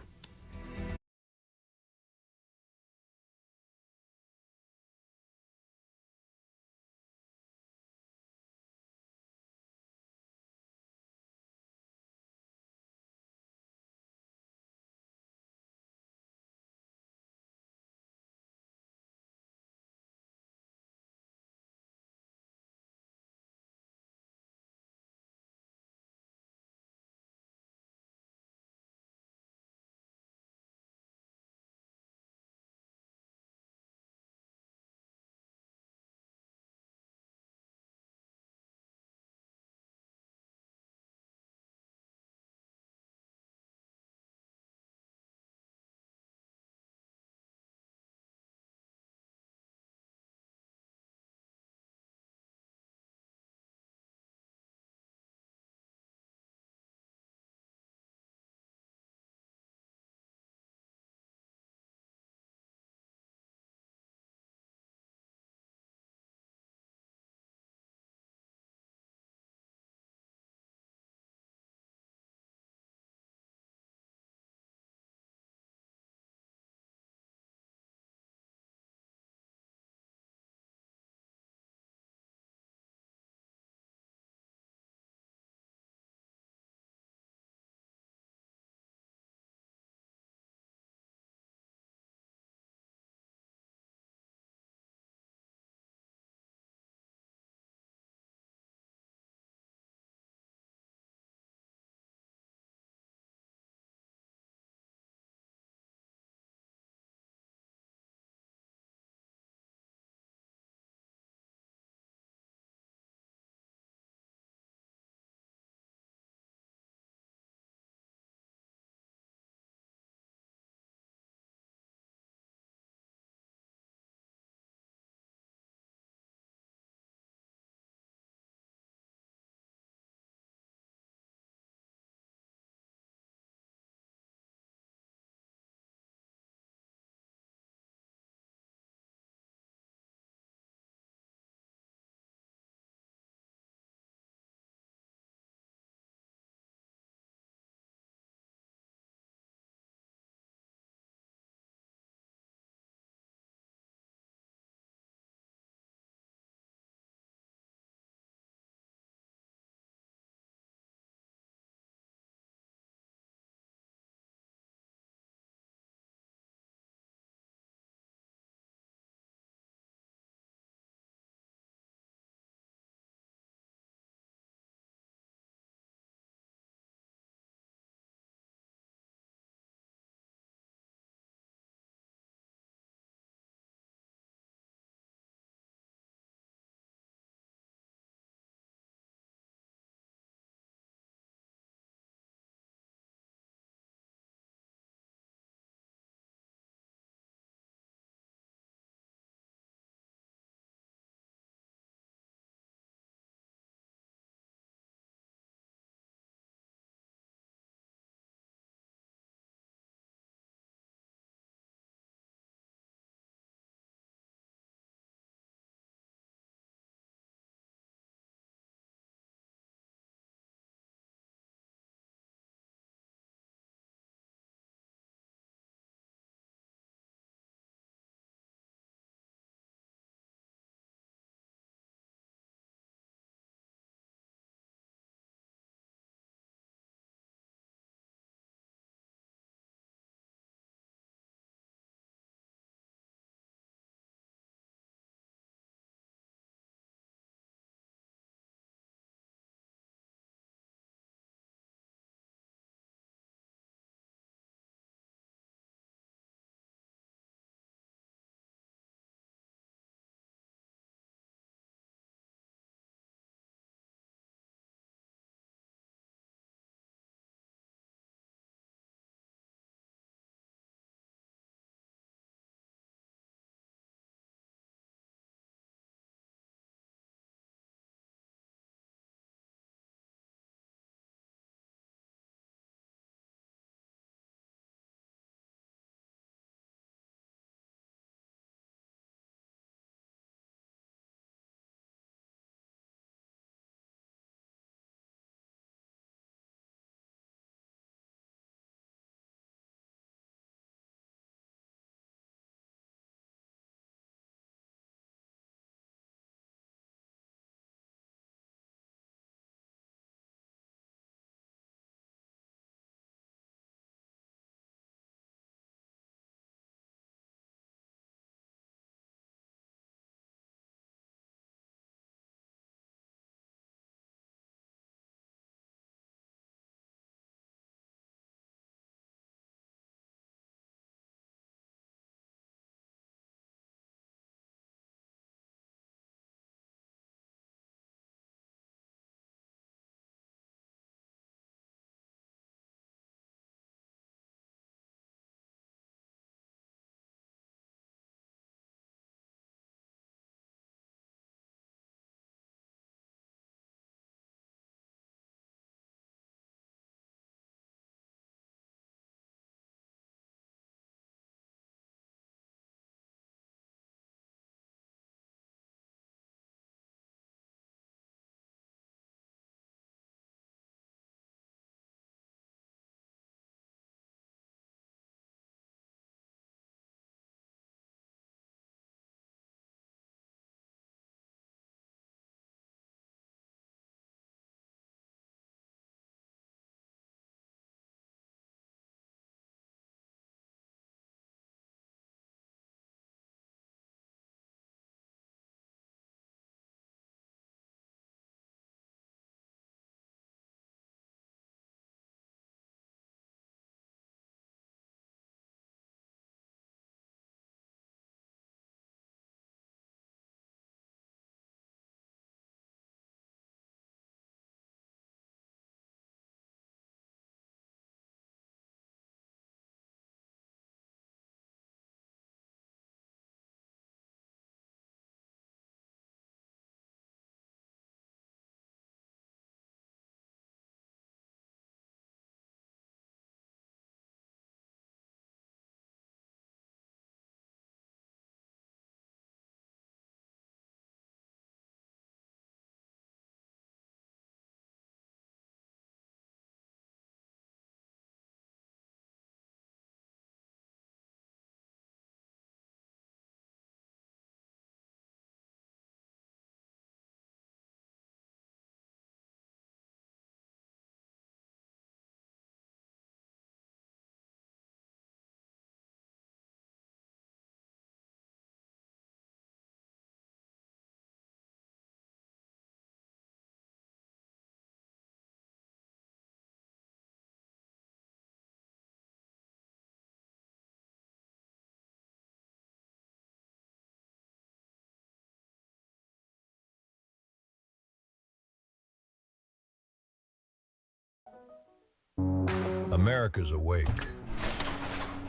America's awake,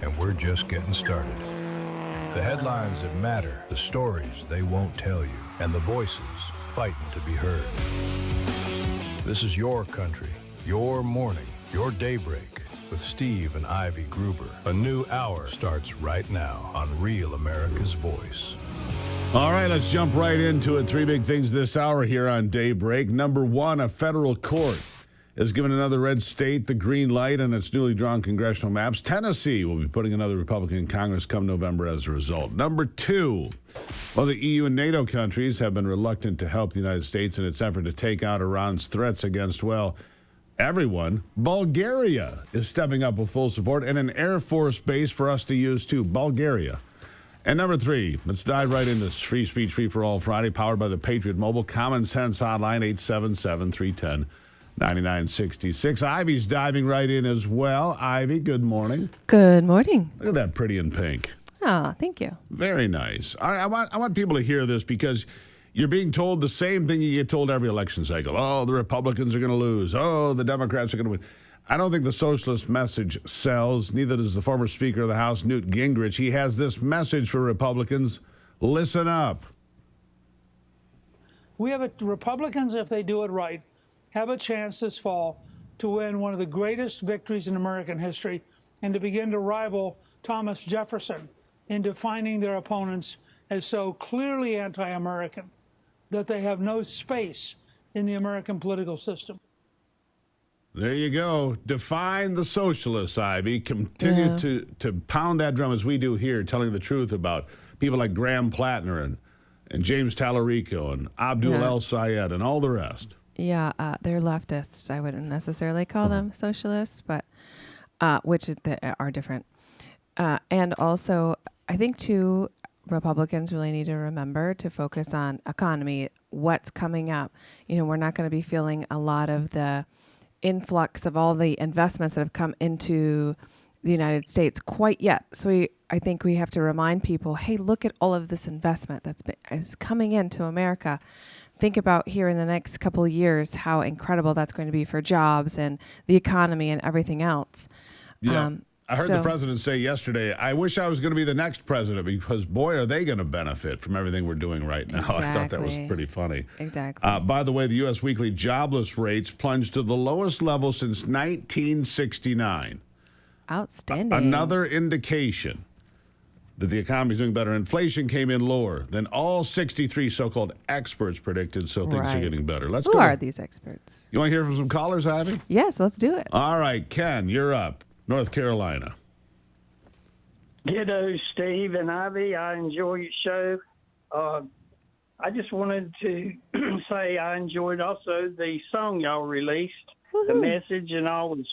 and we're just getting started. The headlines that matter, the stories they won't tell you, and the voices fighting to be heard. This is your country, your morning, your daybreak with Steve and Ivy Gruber. A new hour starts right now on Real America's Voice. All right, let's jump right into it. Three big things this hour here on Daybreak. Number one, a federal court has given another red state the green light on its newly drawn congressional maps. Tennessee will be putting another Republican in Congress come November as a result. Number two, well, the EU and NATO countries have been reluctant to help the United States in its effort to take out Iran's threats against, well, everyone. Bulgaria is stepping up with full support and an Air Force base for us to use too. Bulgaria. And number three, let's dive right into Free Speech Free for All Friday, powered by the Patriot Mobile Common Sense Hotline, 877-310-9966. Ivy's diving right in as well. Ivy, good morning. Good morning. Look at that, pretty in pink. Oh, thank you. Very nice. I want people to hear this because you're being told the same thing you get told every election cycle. Oh, the Republicans are going to lose. Oh, the Democrats are going to win. I don't think the socialist message sells. Neither does the former Speaker of the House, Newt Gingrich. He has this message for Republicans. Listen up. We have Republicans, if they do it right, have a chance this fall to win one of the greatest victories in American history and to begin to rival Thomas Jefferson in defining their opponents as so clearly anti-American that they have no space in the American political system. There you go. Define the socialists, Ivy. Continue to pound that drum as we do here, telling the truth about people like Graham Plattner and James Tallarico and Abdul El Sayed and all the rest. Yeah, they're leftists. I wouldn't necessarily call them socialists, but which are different. And also, I think, too, Republicans really need to remember to focus on economy, what's coming up. You know, we're not going to be feeling a lot of the influx of all the investments that have come into the United States quite yet. So I think we have to remind people, hey, look at all of this investment is coming into America. Think about here in the next couple of years how incredible that's going to be for jobs and the economy and everything else. Yeah. I heard the president say yesterday, I wish I was going to be the next president because, boy, are they going to benefit from everything we're doing right now. Exactly. I thought that was pretty funny. Exactly. By the way, the U.S. weekly jobless rates plunged to the lowest level since 1969. Outstanding. Another indication that the economy is doing better. Inflation came in lower than all 63 so-called experts predicted, so things are getting better. Who are these experts? You want to hear from some callers, Ivy? Yes, let's do it. All right, Ken, you're up. North Carolina. Ditto, Steve and Ivy. I enjoy your show. I just wanted to say I enjoyed also the song y'all released. Woo-hoo. The message and all was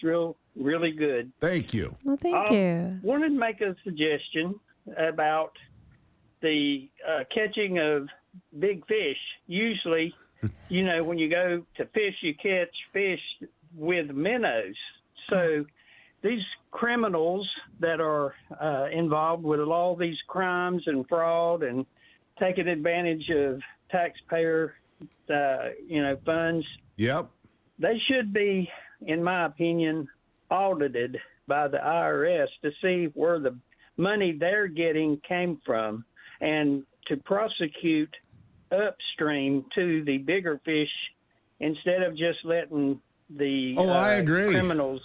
really good. Thank you. Well, thank you. Wanted to make a suggestion about the catching of big fish. Usually, you know, when you go to fish, you catch fish with minnows. So these criminals that are involved with all these crimes and fraud and taking advantage of taxpayer, funds. Yep. They should be, in my opinion, audited by the IRS to see where the money they're getting came from and to prosecute upstream to the bigger fish instead of just letting the I agree. Criminals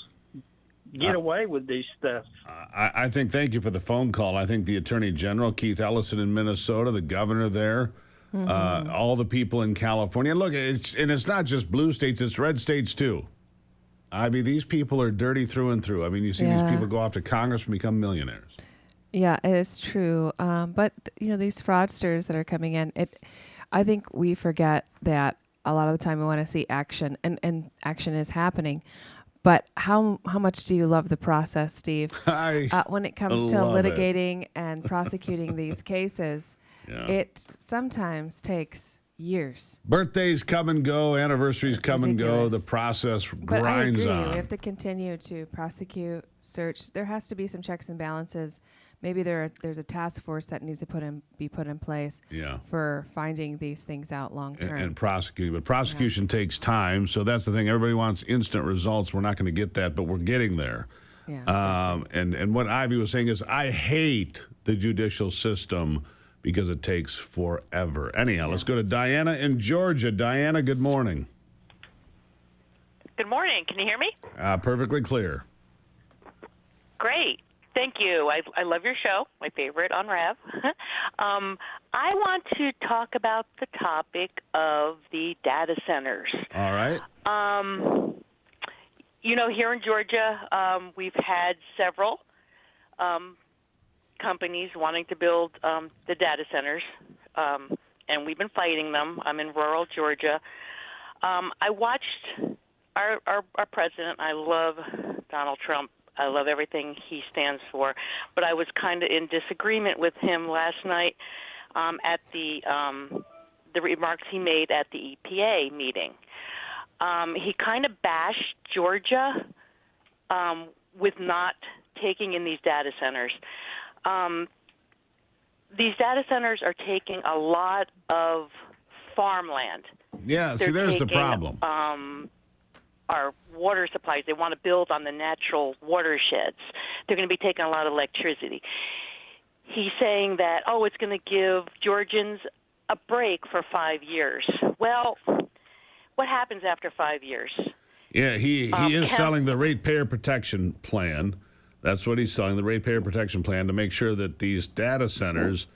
get away with this stuff. I think, thank you for the phone call. I think the Attorney General, Keith Ellison in Minnesota, the governor there, all the people in California. Look, it's not just blue states, it's red states too. I mean, these people are dirty through and through. I mean, you see these people go off to Congress and become millionaires. Yeah, it is true. But, these fraudsters that are coming in, I think we forget that a lot of the time we want to see action, and action is happening. But how much do you love the process, Steve? When it comes to litigating and prosecuting these cases, it sometimes takes years. Birthdays come and go, anniversaries come and go. The process grinds on. We have to continue to prosecute, search. There has to be some checks and balances maybe there's a task force that needs to be put in place for finding these things out long term. And prosecuting. But prosecution takes time, so that's the thing. Everybody wants instant results. We're not going to get that, but we're getting there. Yeah, and what Ivy was saying is, I hate the judicial system because it takes forever. Anyhow, let's go to Diana in Georgia. Diana, good morning. Good morning. Can you hear me? Perfectly clear. Great. Thank you. I love your show, my favorite on Rev. I want to talk about the topic of the data centers. All right. Here in Georgia, we've had several companies wanting to build the data centers, and we've been fighting them. I'm in rural Georgia. I watched our president. I love Donald Trump. I love everything he stands for, but I was kind of in disagreement with him last night at the remarks he made at the EPA meeting. He kind of bashed Georgia with not taking in these data centers. These data centers are taking a lot of farmland. Yeah, see, there's the problem. Our water supplies, they want to build on the natural watersheds. They're going to be taking a lot of electricity. He's saying that, it's going to give Georgians a break for 5 years. Well, what happens after 5 years? Yeah, he is selling the ratepayer protection plan. That's what he's selling, the ratepayer protection plan, to make sure that these data centers,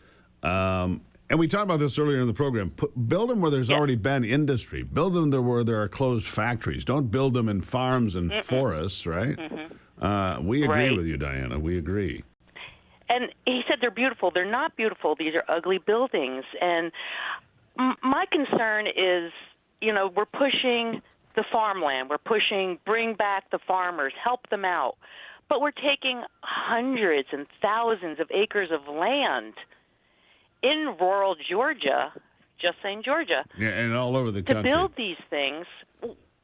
and we talked about this earlier in the program, build them where there's already been industry. Build them there where there are closed factories. Don't build them in farms and forests, right? We agree with you, Diana. We agree. And he said they're beautiful. They're not beautiful. These are ugly buildings. And my concern is, we're pushing the farmland. We're pushing bring back the farmers, help them out. But we're taking hundreds and thousands of acres of land in rural Georgia, just saying Georgia, and all over the country, to build these things.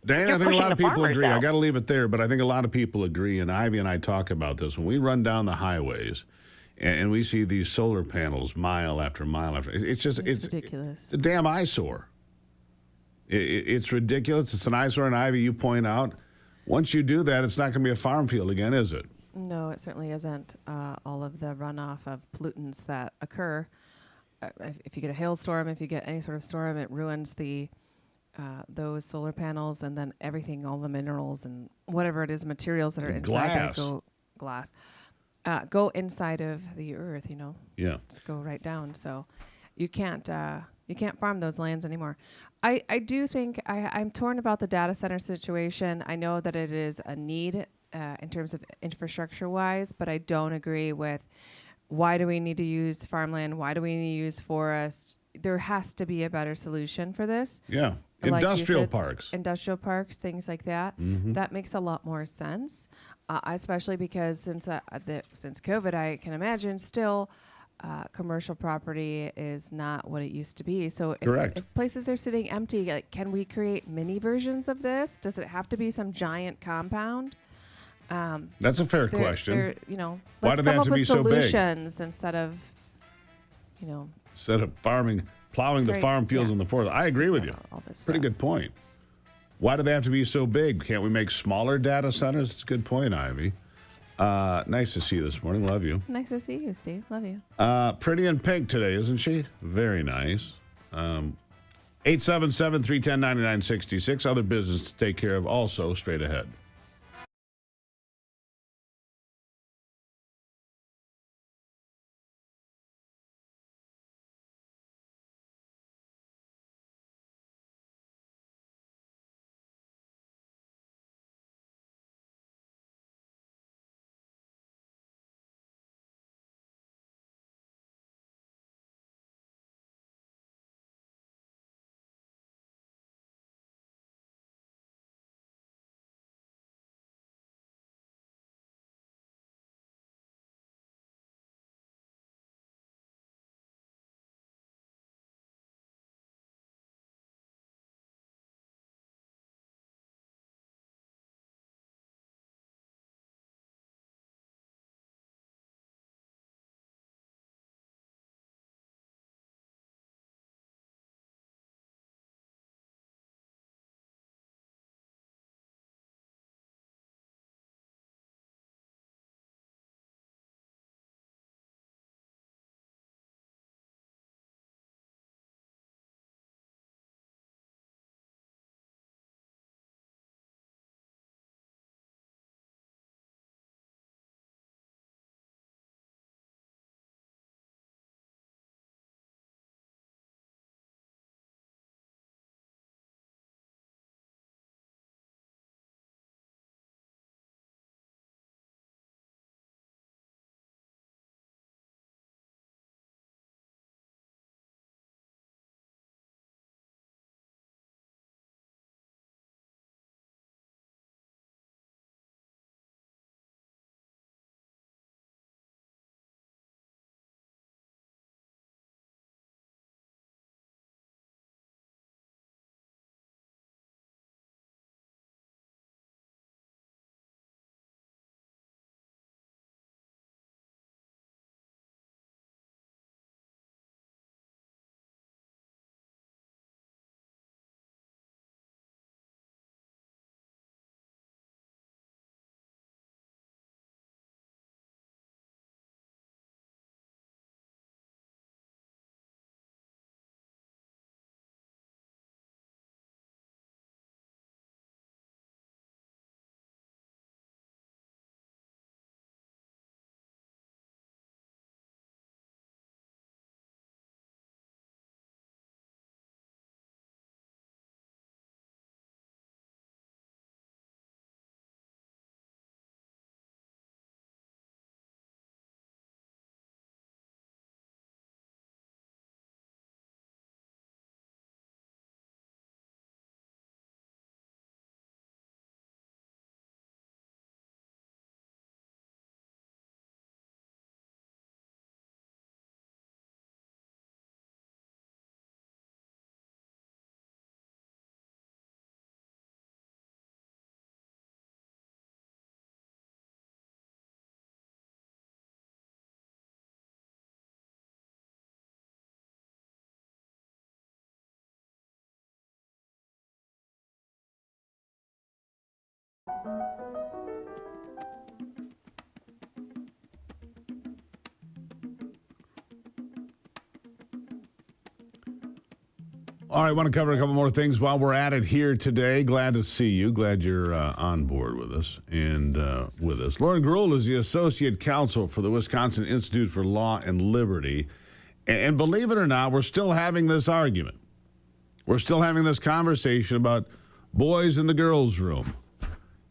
Dan, I think a lot of people agree. Out. I got to leave it there, but I think a lot of people agree, and Ivy and I talk about this. When we run down the highways and we see these solar panels mile after mile after, it's ridiculous. It's a damn eyesore. It's ridiculous. It's an eyesore, and Ivy, you point out, once you do that, it's not going to be a farm field again, is it? No, it certainly isn't. All of the runoff of pollutants that occur, if you get a hailstorm, if you get any sort of storm, it ruins those solar panels, and then everything, all the minerals and whatever it is, materials that are inside go inside of the earth. Yeah, just go right down. So you can't farm those lands anymore. I do think I'm torn about the data center situation. I know that it is a need in terms of infrastructure-wise, but I don't agree with why do we need to use farmland? Why do we need to use forests? There has to be a better solution for this. Yeah, like industrial parks, things like that. That makes a lot more sense, especially because since COVID, I can imagine still. Commercial property is not what it used to be. So if places are sitting empty, can we create mini versions of this? Does it have to be some giant compound? That's a fair question. Why let's do they come have up to with be so big? solutions instead of, Instead of plowing the farm fields in the forest. I agree with you. Pretty good point. Why do they have to be so big? Can't we make smaller data centers? It's a good point, Ivy. Nice to see you this morning. Love you. Nice to see you, Steve. Love you. Pretty in pink today, isn't she? Very nice. 877-310-9966. Other business to take care of also straight ahead. All right, I want to cover a couple more things while we're at it here today. Glad to see you. Glad you're on board with us and with us. Lauren Gruhl is the Associate Counsel for the Wisconsin Institute for Law and Liberty. And believe it or not, we're still having this argument. We're still having this conversation about boys in the girls' room.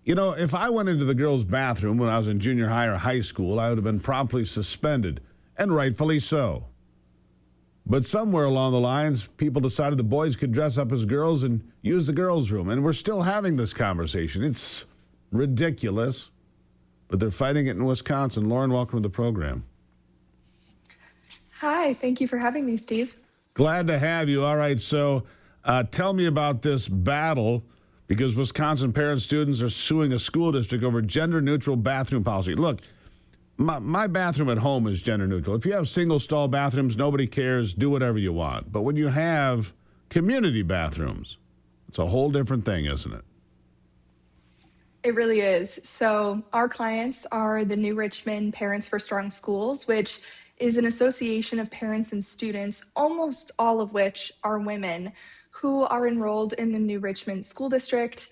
You know, if I went into the girls' bathroom when I was in junior high or high school, I would have been promptly suspended, and rightfully so. But somewhere along the lines, people decided the boys could dress up as girls and use the girls' room. And we're still having this conversation. It's ridiculous, but they're fighting it in Wisconsin. Lauren, welcome to the program. Hi, thank you for having me, Steve. Glad to have you. All right, so tell me about this battle, because Wisconsin parents, students are suing a school district over gender-neutral bathroom policy. Look, my bathroom at home is gender neutral. If you have single stall bathrooms, nobody cares. Do whatever you want. But when you have community bathrooms, it's a whole different thing, isn't it? It really is. So our clients are the New Richmond Parents for Strong Schools, which is an association of parents and students, almost all of which are women, who are enrolled in the New Richmond School District.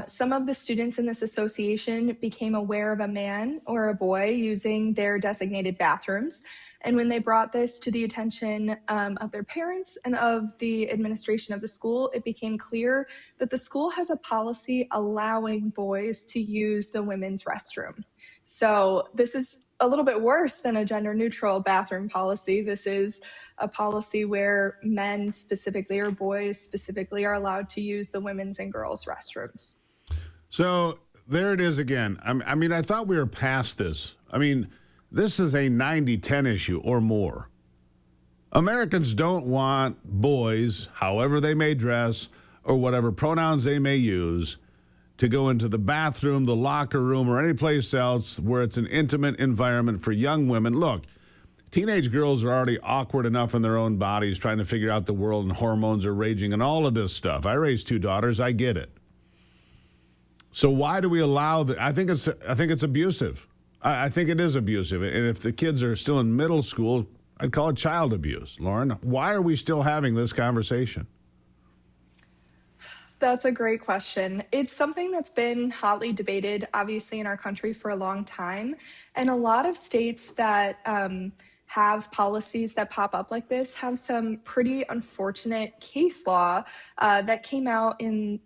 Some of the students in this association became aware of a man or a boy using their designated bathrooms. And when they brought this to the attention of their parents and of the administration of the school, it became clear that the school has a policy allowing boys to use the women's restroom. So this is a little bit worse than a gender neutral bathroom policy. This is a policy where men specifically or boys specifically are allowed to use the women's and girls' restrooms. So there it is again. I mean, I thought we were past this. I mean, this is a 90-10 issue or more. Americans don't want boys, however they may dress or whatever pronouns they may use, to go into the bathroom, the locker room, or any place else where it's an intimate environment for young women. Look, teenage girls are already awkward enough in their own bodies, trying to figure out the world, and hormones are raging and all of this stuff. I raised 2 daughters. I get it. So why do we allow that? I think it's abusive. I think it is abusive. And if the kids are still in middle school, I'd call it child abuse. Lauren, why are we still having this conversation? That's a great question. It's something that's been hotly debated, obviously, in our country for a long time. And a lot of states that have policies that pop up like this have some pretty unfortunate case law that came out in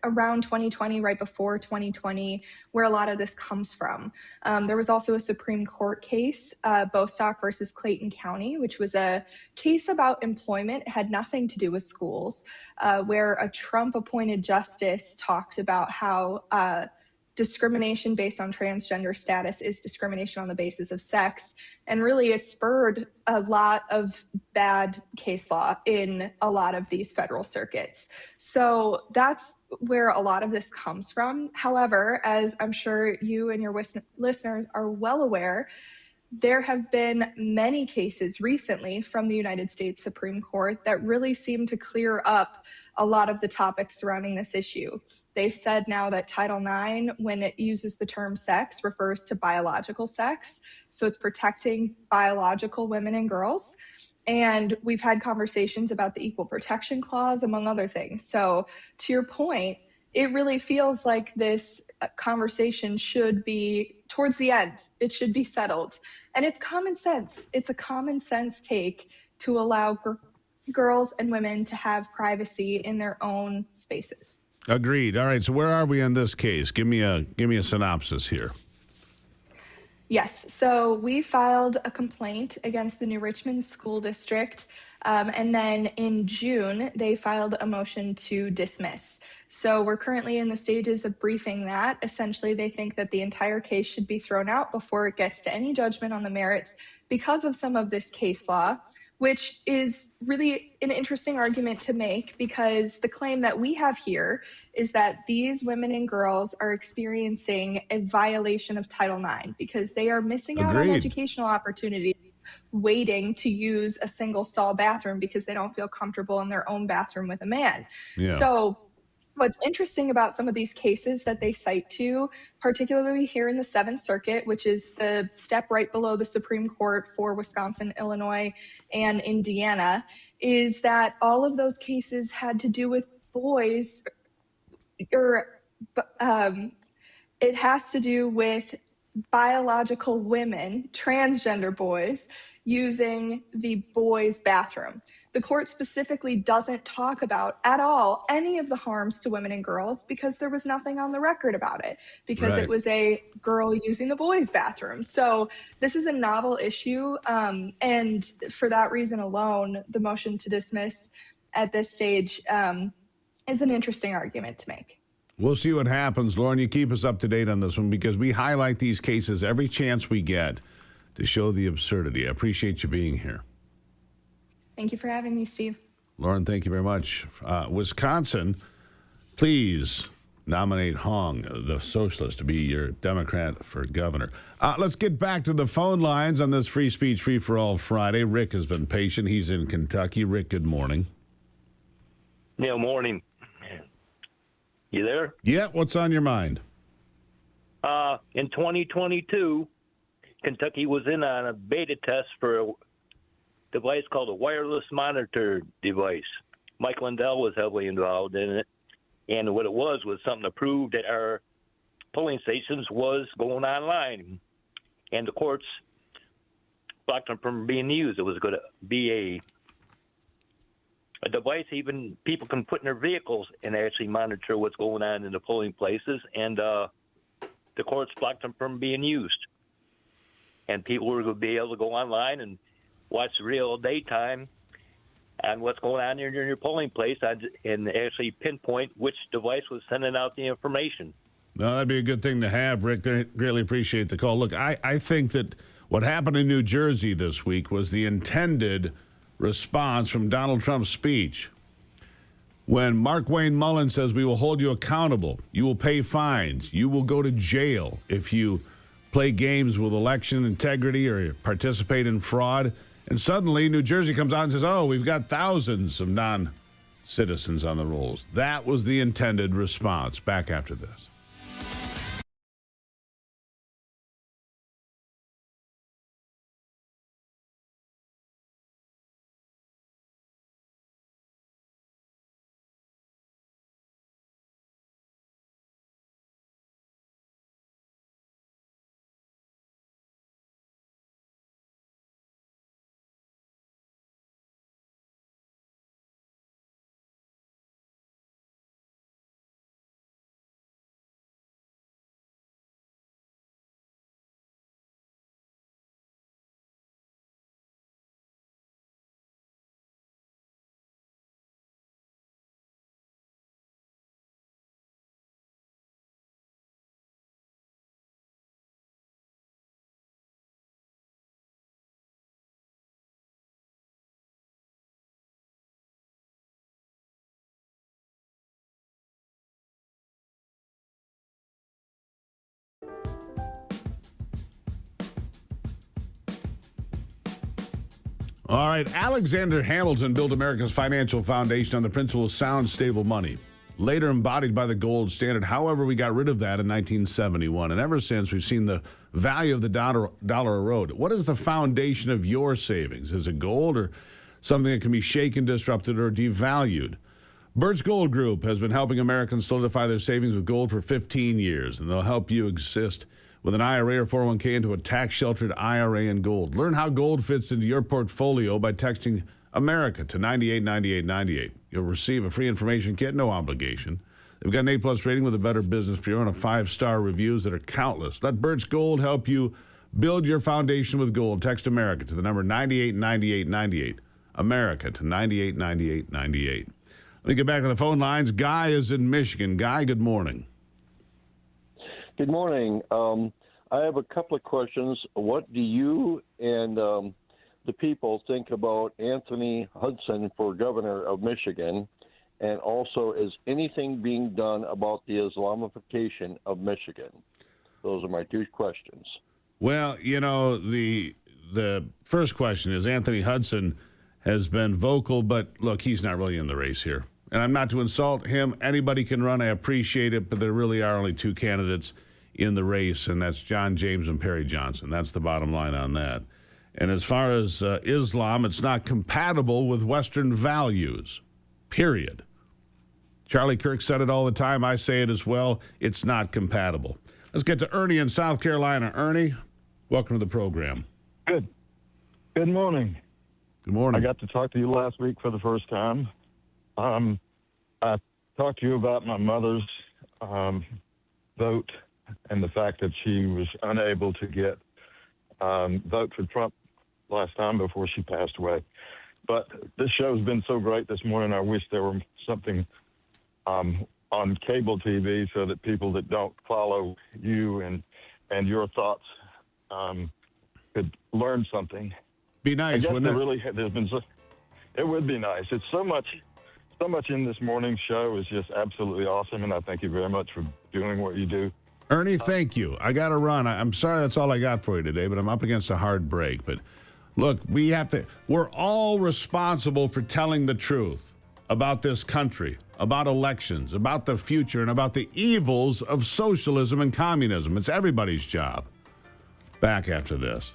around 2020, right before 2020, where a lot of this comes from. There was also a Supreme Court case, Bostock versus Clayton County, which was a case about employment. It had nothing to do with schools, where a Trump-appointed justice talked about how discrimination based on transgender status is discrimination on the basis of sex. And really, it spurred a lot of bad case law in a lot of these federal circuits. So that's where a lot of this comes from. However, as I'm sure you and your listeners are well aware, there have been many cases recently from the United States Supreme Court that really seem to clear up a lot of the topics surrounding this issue. They've said now that Title IX, when it uses the term sex, refers to biological sex. So it's protecting biological women and girls. And we've had conversations about the Equal Protection Clause, among other things. So to your point, it really feels like this conversation should be towards the end. It should be settled. And it's common sense. It's a common sense take to allow girls and women to have privacy in their own spaces. Agreed. All right. So where are we on this case? Give me a synopsis here. Yes. So we filed a complaint against the New Richmond School District. And then in June, they filed a motion to dismiss. So we're currently in the stages of briefing that. Essentially, they think that the entire case should be thrown out before it gets to any judgment on the merits because of some of this case law, which is really an interesting argument to make because the claim that we have here is that these women and girls are experiencing a violation of Title IX because they are missing out on educational opportunities, waiting to use a single stall bathroom because they don't feel comfortable in their own bathroom with a man. Yeah. So What's interesting about some of these cases that they cite to, particularly here in the Seventh Circuit, which is the step right below the Supreme Court for Wisconsin, Illinois, and Indiana, is that all of those cases had to do with boys, or it has to do with biological women, transgender boys, using the boys' bathroom. The court specifically doesn't talk about at all any of the harms to women and girls because there was nothing on the record about it, because it was a girl using the boys' bathroom. So this is a novel issue. And for that reason alone, the motion to dismiss at this stage is an interesting argument to make. We'll see what happens. Lauren, you keep us up to date on this one because we highlight these cases every chance we get to show the absurdity. I appreciate you being here. Thank you for having me, Steve. Lauren, thank you very much. Wisconsin, please nominate Hong, the socialist, to be your Democrat for governor. Let's get back to the phone lines on this Free Speech Free for All Friday. Rick has been patient. He's in Kentucky. Rick, good morning. Yeah, morning. You there? Yeah, what's on your mind? In 2022, Kentucky was in on a beta test for a device called a wireless monitor device. Mike Lindell was heavily involved in it, and what it was something to prove that our polling stations was going online, and the courts blocked them from being used. It was going to be a device even people can put in their vehicles and actually monitor what's going on in the polling places, and the courts blocked them from being used. And people were going to be able to go online and watch real daytime on what's going on in your polling place and actually pinpoint which device was sending out the information. No, that'd be a good thing to have, Rick. I really appreciate the call. Look, I think that what happened in New Jersey this week was the intended response from Donald Trump's speech. When Mark Wayne Mullen says, we will hold you accountable, you will pay fines, you will go to jail if you play games with election integrity or participate in fraud. And suddenly New Jersey comes out and says, oh, we've got thousands of non-citizens on the rolls. That was the intended response. Back after this. All right, Alexander Hamilton built America's financial foundation on the principle of sound, stable money, later embodied by the gold standard. However, we got rid of that in 1971, and ever since we've seen the value of the dollar erode. What is the foundation of your savings? Is it gold or something that can be shaken, disrupted, or devalued? Birch Gold Group has been helping Americans solidify their savings with gold for 15 years, and they'll help you exist with an IRA or 401k into a tax-sheltered IRA in gold. Learn how gold fits into your portfolio by texting America to 989898. You'll receive a free information kit, no obligation. They've got an A+ rating with the Better Business Bureau and a 5-star reviews that are countless. Let Birch Gold help you build your foundation with gold. Text America to the number 989898. America to 989898. Let me get back on the phone lines. Guy is in Michigan. Guy, good morning. Good morning. I have a couple of questions. What do you and the people think about Anthony Hudson for governor of Michigan? And also, is anything being done about the Islamification of Michigan? Those are my two questions. Well, you know, the first question is Anthony Hudson has been vocal, but look, he's not really in the race here. and I'm not to insult him. Anybody can run. I appreciate it, but there really are only two candidates in the race, and that's John James and Perry Johnson. That's the bottom line on that. And as far as Islam, it's not compatible with Western values, period. Charlie Kirk said it all the time. I say it as well. It's not compatible. Let's get to Ernie in South Carolina. Ernie, welcome to the program. Good morning. Good morning. I got to talk to you last week for the first time. I talked to you about my mother's vote and the fact that she was unable to get vote for Trump last time before she passed away. But this show's been so great this morning. I wish there were something on cable TV so that people that don't follow you and your thoughts could learn something. Be nice, wouldn't it? It would be nice. It's so much in this morning's show is just absolutely awesome, and I thank you very much for doing what you do. Ernie, thank you. I got to run. I'm sorry that's all I got for you today, but I'm up against a hard break. But look, we're all responsible for telling the truth about this country, about elections, about the future, and about the evils of socialism and communism. It's everybody's job. Back after this.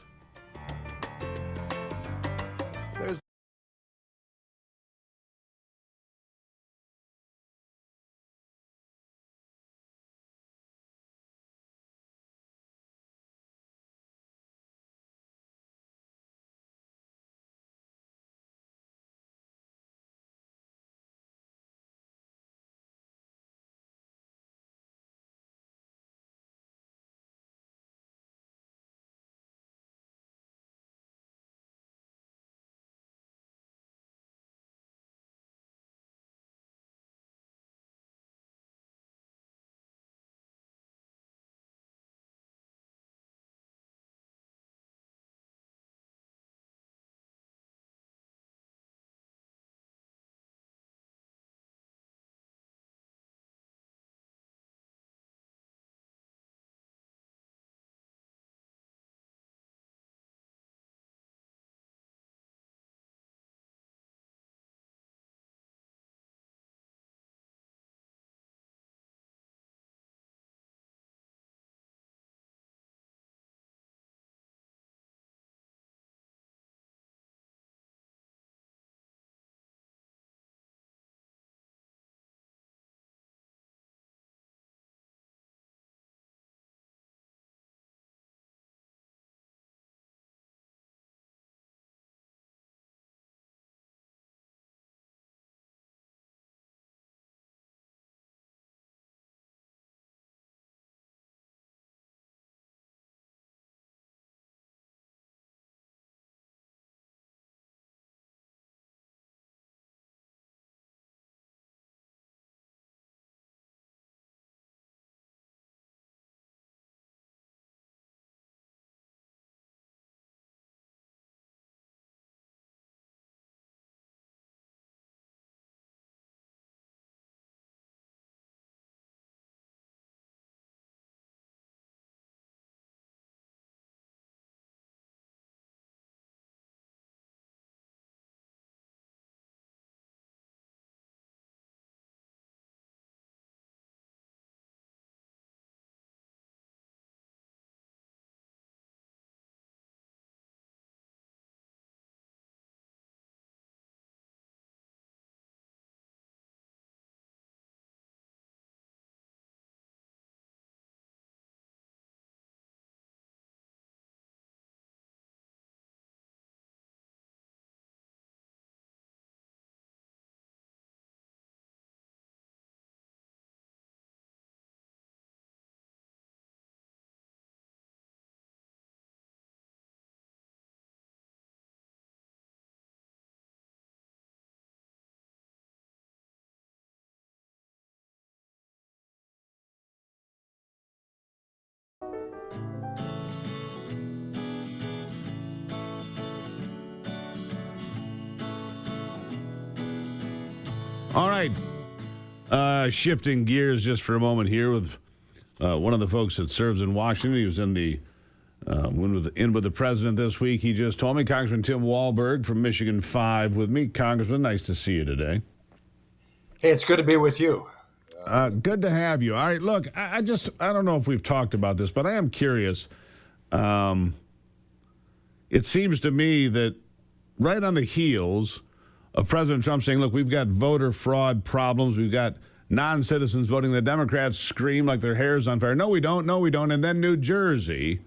All right. Shifting gears just for a moment here with one of the folks that serves in Washington. He was in with the president this week. He just told me, Congressman Tim Walberg from Michigan 5 with me. Congressman, nice to see you today. Hey, it's good to be with you. Good to have you. All right, look, I don't know if we've talked about this, but I am curious. It seems to me that right on the heels of President Trump saying, look, we've got voter fraud problems, we've got non-citizens voting, the Democrats scream like their hair's on fire. No, we don't. And then New Jersey,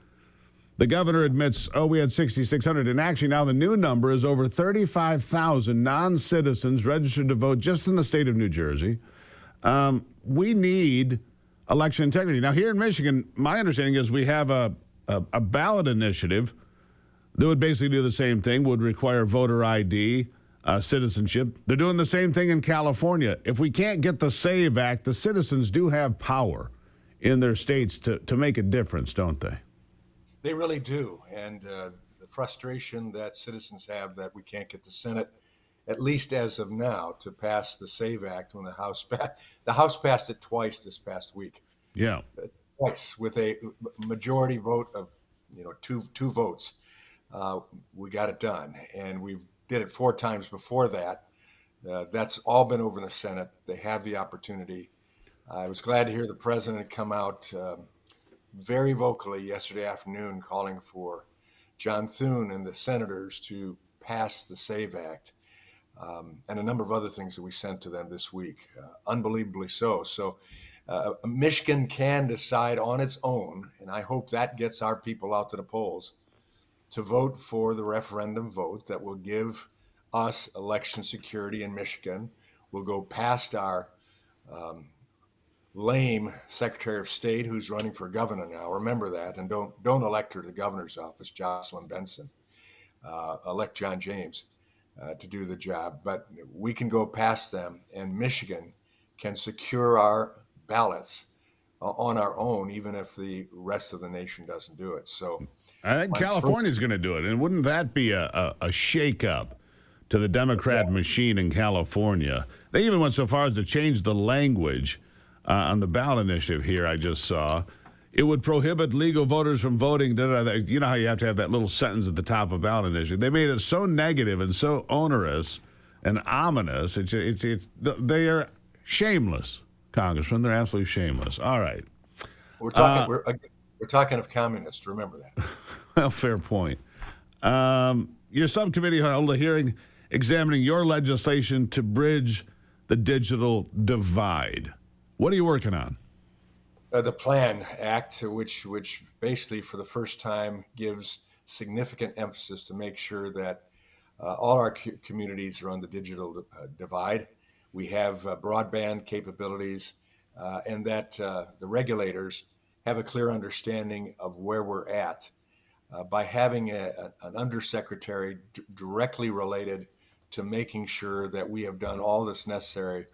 the governor admits, we had 6,600. And actually now the new number is over 35,000 non-citizens registered to vote just in the state of New Jersey. We need election integrity. Now, here in Michigan, my understanding is we have a ballot initiative that would basically do the same thing, would require voter ID, citizenship. They're doing the same thing in California. If we can't get the SAVE Act, the citizens do have power in their states to make a difference, don't they? They really do. And the frustration that citizens have that we can't get the Senate, at least as of now, to pass the SAVE Act when the House passed it twice this past week. Yeah. Twice with a majority vote of, two votes. We got it done, and we've did it 4 times before that. That's all been over in the Senate. They have the opportunity. I was glad to hear the president come out very vocally yesterday afternoon calling for John Thune and the senators to pass the SAVE Act and a number of other things that we sent to them this week, unbelievably so. So Michigan can decide on its own, and I hope that gets our people out to the polls to vote for the referendum vote that will give us election security in Michigan. We'll go past our lame Secretary of State who's running for governor now. Remember that, and don't elect her to the governor's office, Jocelyn Benson. Elect John James to do the job. But we can go past them, and Michigan can secure our ballots on our own, even if the rest of the nation doesn't do it. So I think California's going to do it. And wouldn't that be a shakeup to the Democrat machine in California? They even went so far as to change the language on the ballot initiative here I just saw. It would prohibit legal voters from voting. You know how you have to have that little sentence at the top of ballot initiative? They made it so negative and so onerous and ominous. They are shameless, Congressman. They're absolutely shameless. All right. We're talking of communists. Remember that. Well, fair point. Your subcommittee held a hearing examining your legislation to bridge the digital divide. What are you working on? The PLAN Act, which basically for the first time gives significant emphasis to make sure that all our communities are on the digital divide. We have broadband capabilities and that the regulators have a clear understanding of where we're at by having an undersecretary directly related to making sure that we have done all that's necessary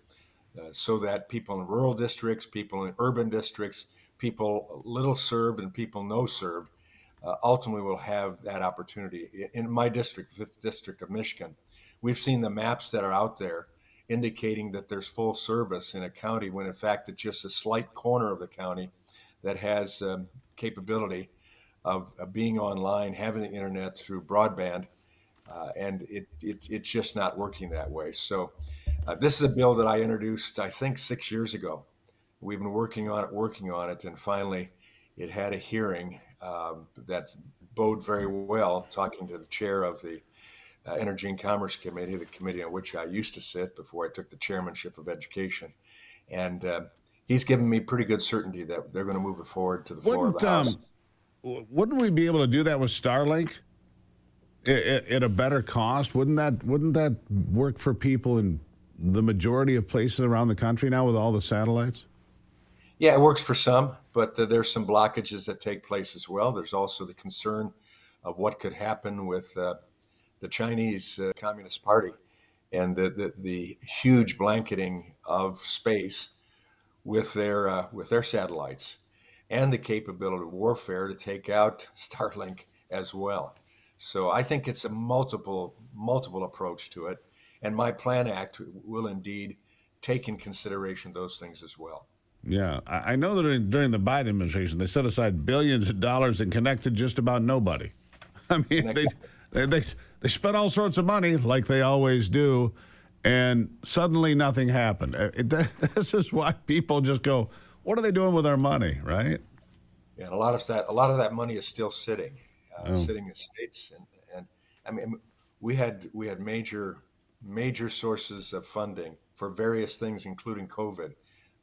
so that people in rural districts, people in urban districts, people little served and people no served, ultimately will have that opportunity. In my district, the 5th District of Michigan, we've seen the maps that are out there indicating that there's full service in a county when in fact it's just a slight corner of the county that has capability of being online, having the internet through broadband, and it's just not working that way. So this is a bill that I introduced, I think, 6 years ago. We've been working on it, and finally it had a hearing that bode very well, talking to the chair of the Energy and Commerce Committee, the committee on which I used to sit before I took the chairmanship of education. And he's given me pretty good certainty that they're going to move it forward to the floor of the House. Wouldn't we be able to do that with Starlink at a better cost? Wouldn't that work for people in the majority of places around the country now with all the satellites? Yeah, it works for some, but there's some blockages that take place as well. There's also the concern of what could happen with the Chinese Communist Party and the huge blanketing of space with their satellites and the capability of warfare to take out Starlink as well. So I think it's a multiple approach to it. And my PLAN Act will indeed take in consideration those things as well. Yeah, I know that during the Biden administration, they set aside billions of dollars and connected just about nobody. I mean, they spent all sorts of money like they always do. and suddenly nothing happened. This is why people just go, what are they doing with our money, right? Yeah, and a lot of that money is still sitting in states, and I mean, we had major sources of funding for various things, including COVID,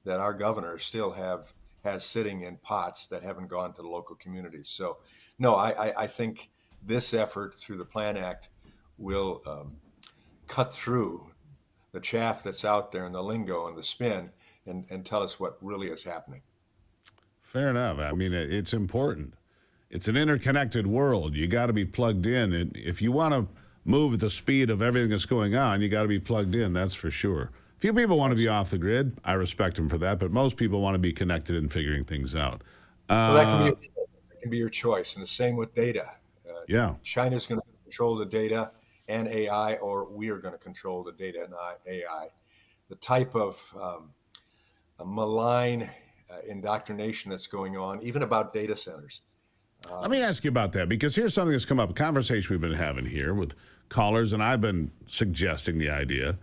that our governor still has sitting in pots that haven't gone to the local communities. So, no, I think this effort through the Plan Act will cut through the chaff that's out there and the lingo and the spin and tell us what really is happening. Fair enough. I mean, it's important. It's an interconnected world. You got to be plugged in. And if you want to move at the speed of everything that's going on, you got to be plugged in, that's for sure. Few people want to be off the grid. I respect them for that, but most people want to be connected and figuring things out. Well, that can be your choice. And the same with data. Yeah. China's going to control the data and AI, or we are going to control the data and AI. The type of malign indoctrination that's going on, even about data centers. Let me ask you about that, because here's something that's come up, a conversation we've been having here with callers, and I've been suggesting the idea.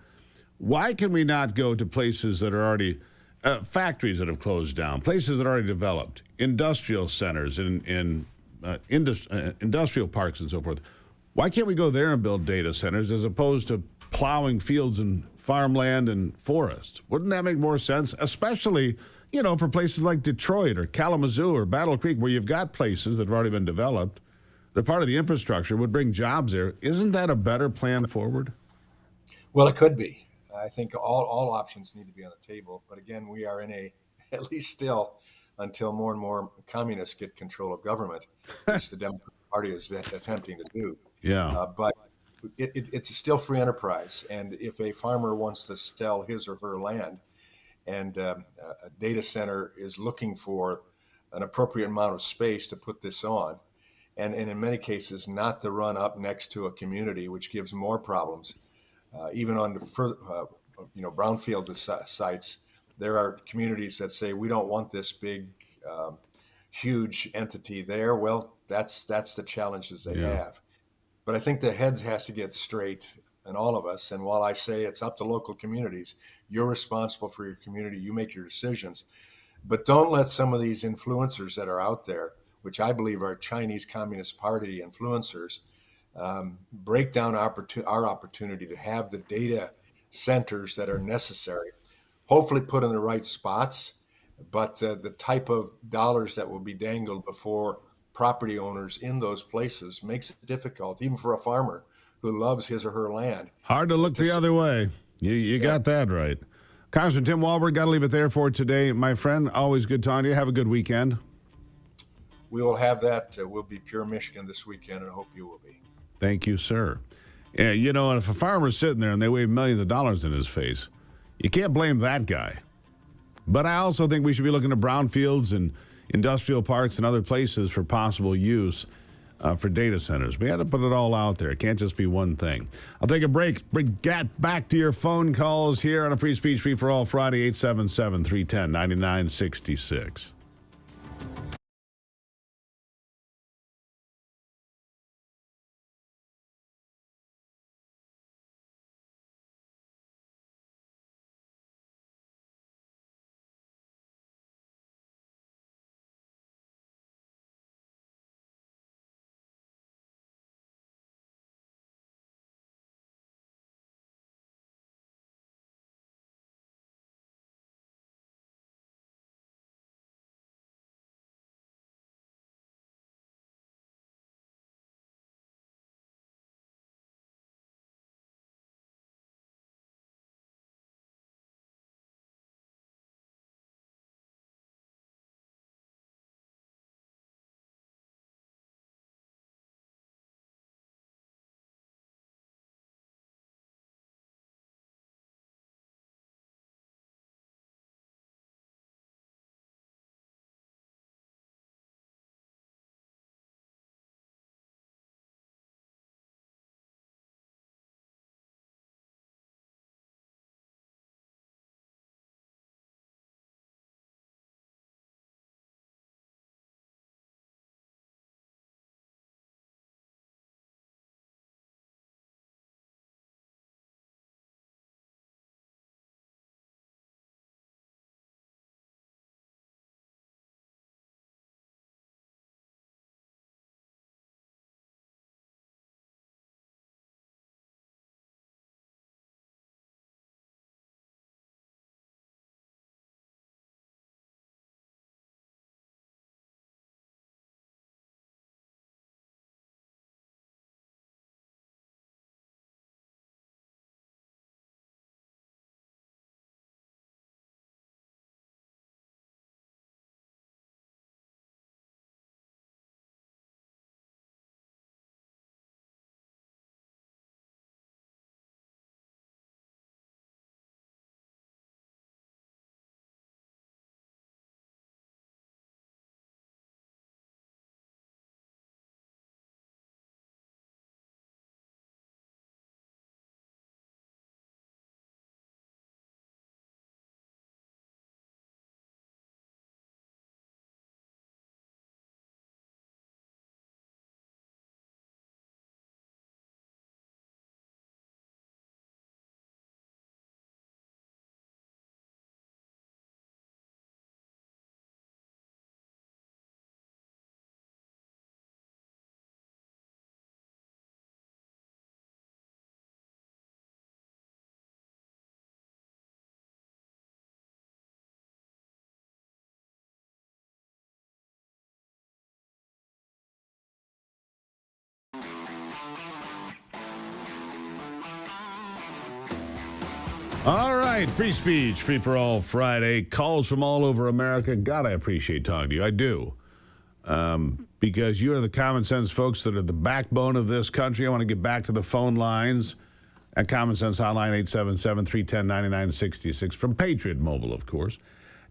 Why can we not go to places that are already, factories that have closed down, places that are already developed, industrial centers, in industrial parks and so forth? Why can't we go there and build data centers as opposed to plowing fields and farmland and forests? Wouldn't that make more sense? Especially, for places like Detroit or Kalamazoo or Battle Creek, where you've got places that have already been developed. They're part of the infrastructure, would bring jobs there. Isn't that a better plan forward? Well, it could be. I think all options need to be on the table. But again, we are at least still, until more and more communists get control of government, which the Democratic Party is attempting to do. Yeah. But it's still free enterprise. And if a farmer wants to sell his or her land, and a data center is looking for an appropriate amount of space to put this on, and in many cases not to run up next to a community, which gives more problems. Even on the brownfield sites, there are communities that say we don't want this big, huge entity there. Well, that's the challenges they have. But I think the heads has to get straight, and all of us. And while I say it's up to local communities, you're responsible for your community. You make your decisions, but don't let some of these influencers that are out there, which I believe are Chinese Communist Party influencers, break down our opportunity to have the data centers that are necessary, hopefully put in the right spots, but the type of dollars that will be dangled before property owners in those places makes it difficult, even for a farmer who loves his or her land. Hard to look the other way. You got that right. Congressman Tim Walberg, got to leave it there for today. My friend, always good talking to you. Have a good weekend. We will have that. We'll be pure Michigan this weekend, and I hope you will be. Thank you, sir. Yeah, and if a farmer's sitting there and they wave millions of dollars in his face, you can't blame that guy. But I also think we should be looking at brownfields and industrial parks and other places for possible use for data centers. We got to put it all out there. It can't just be one thing. I'll take a break. Get back to your phone calls here on a Free Speech Free for All Friday, 877-310-9966. All right, free speech, free for all Friday. Calls from all over America. God, I appreciate talking to you. I do. Because you are the common sense folks that are the backbone of this country. I want to get back to the phone lines at Common Sense Hotline 877-310-9966 from Patriot Mobile, of course.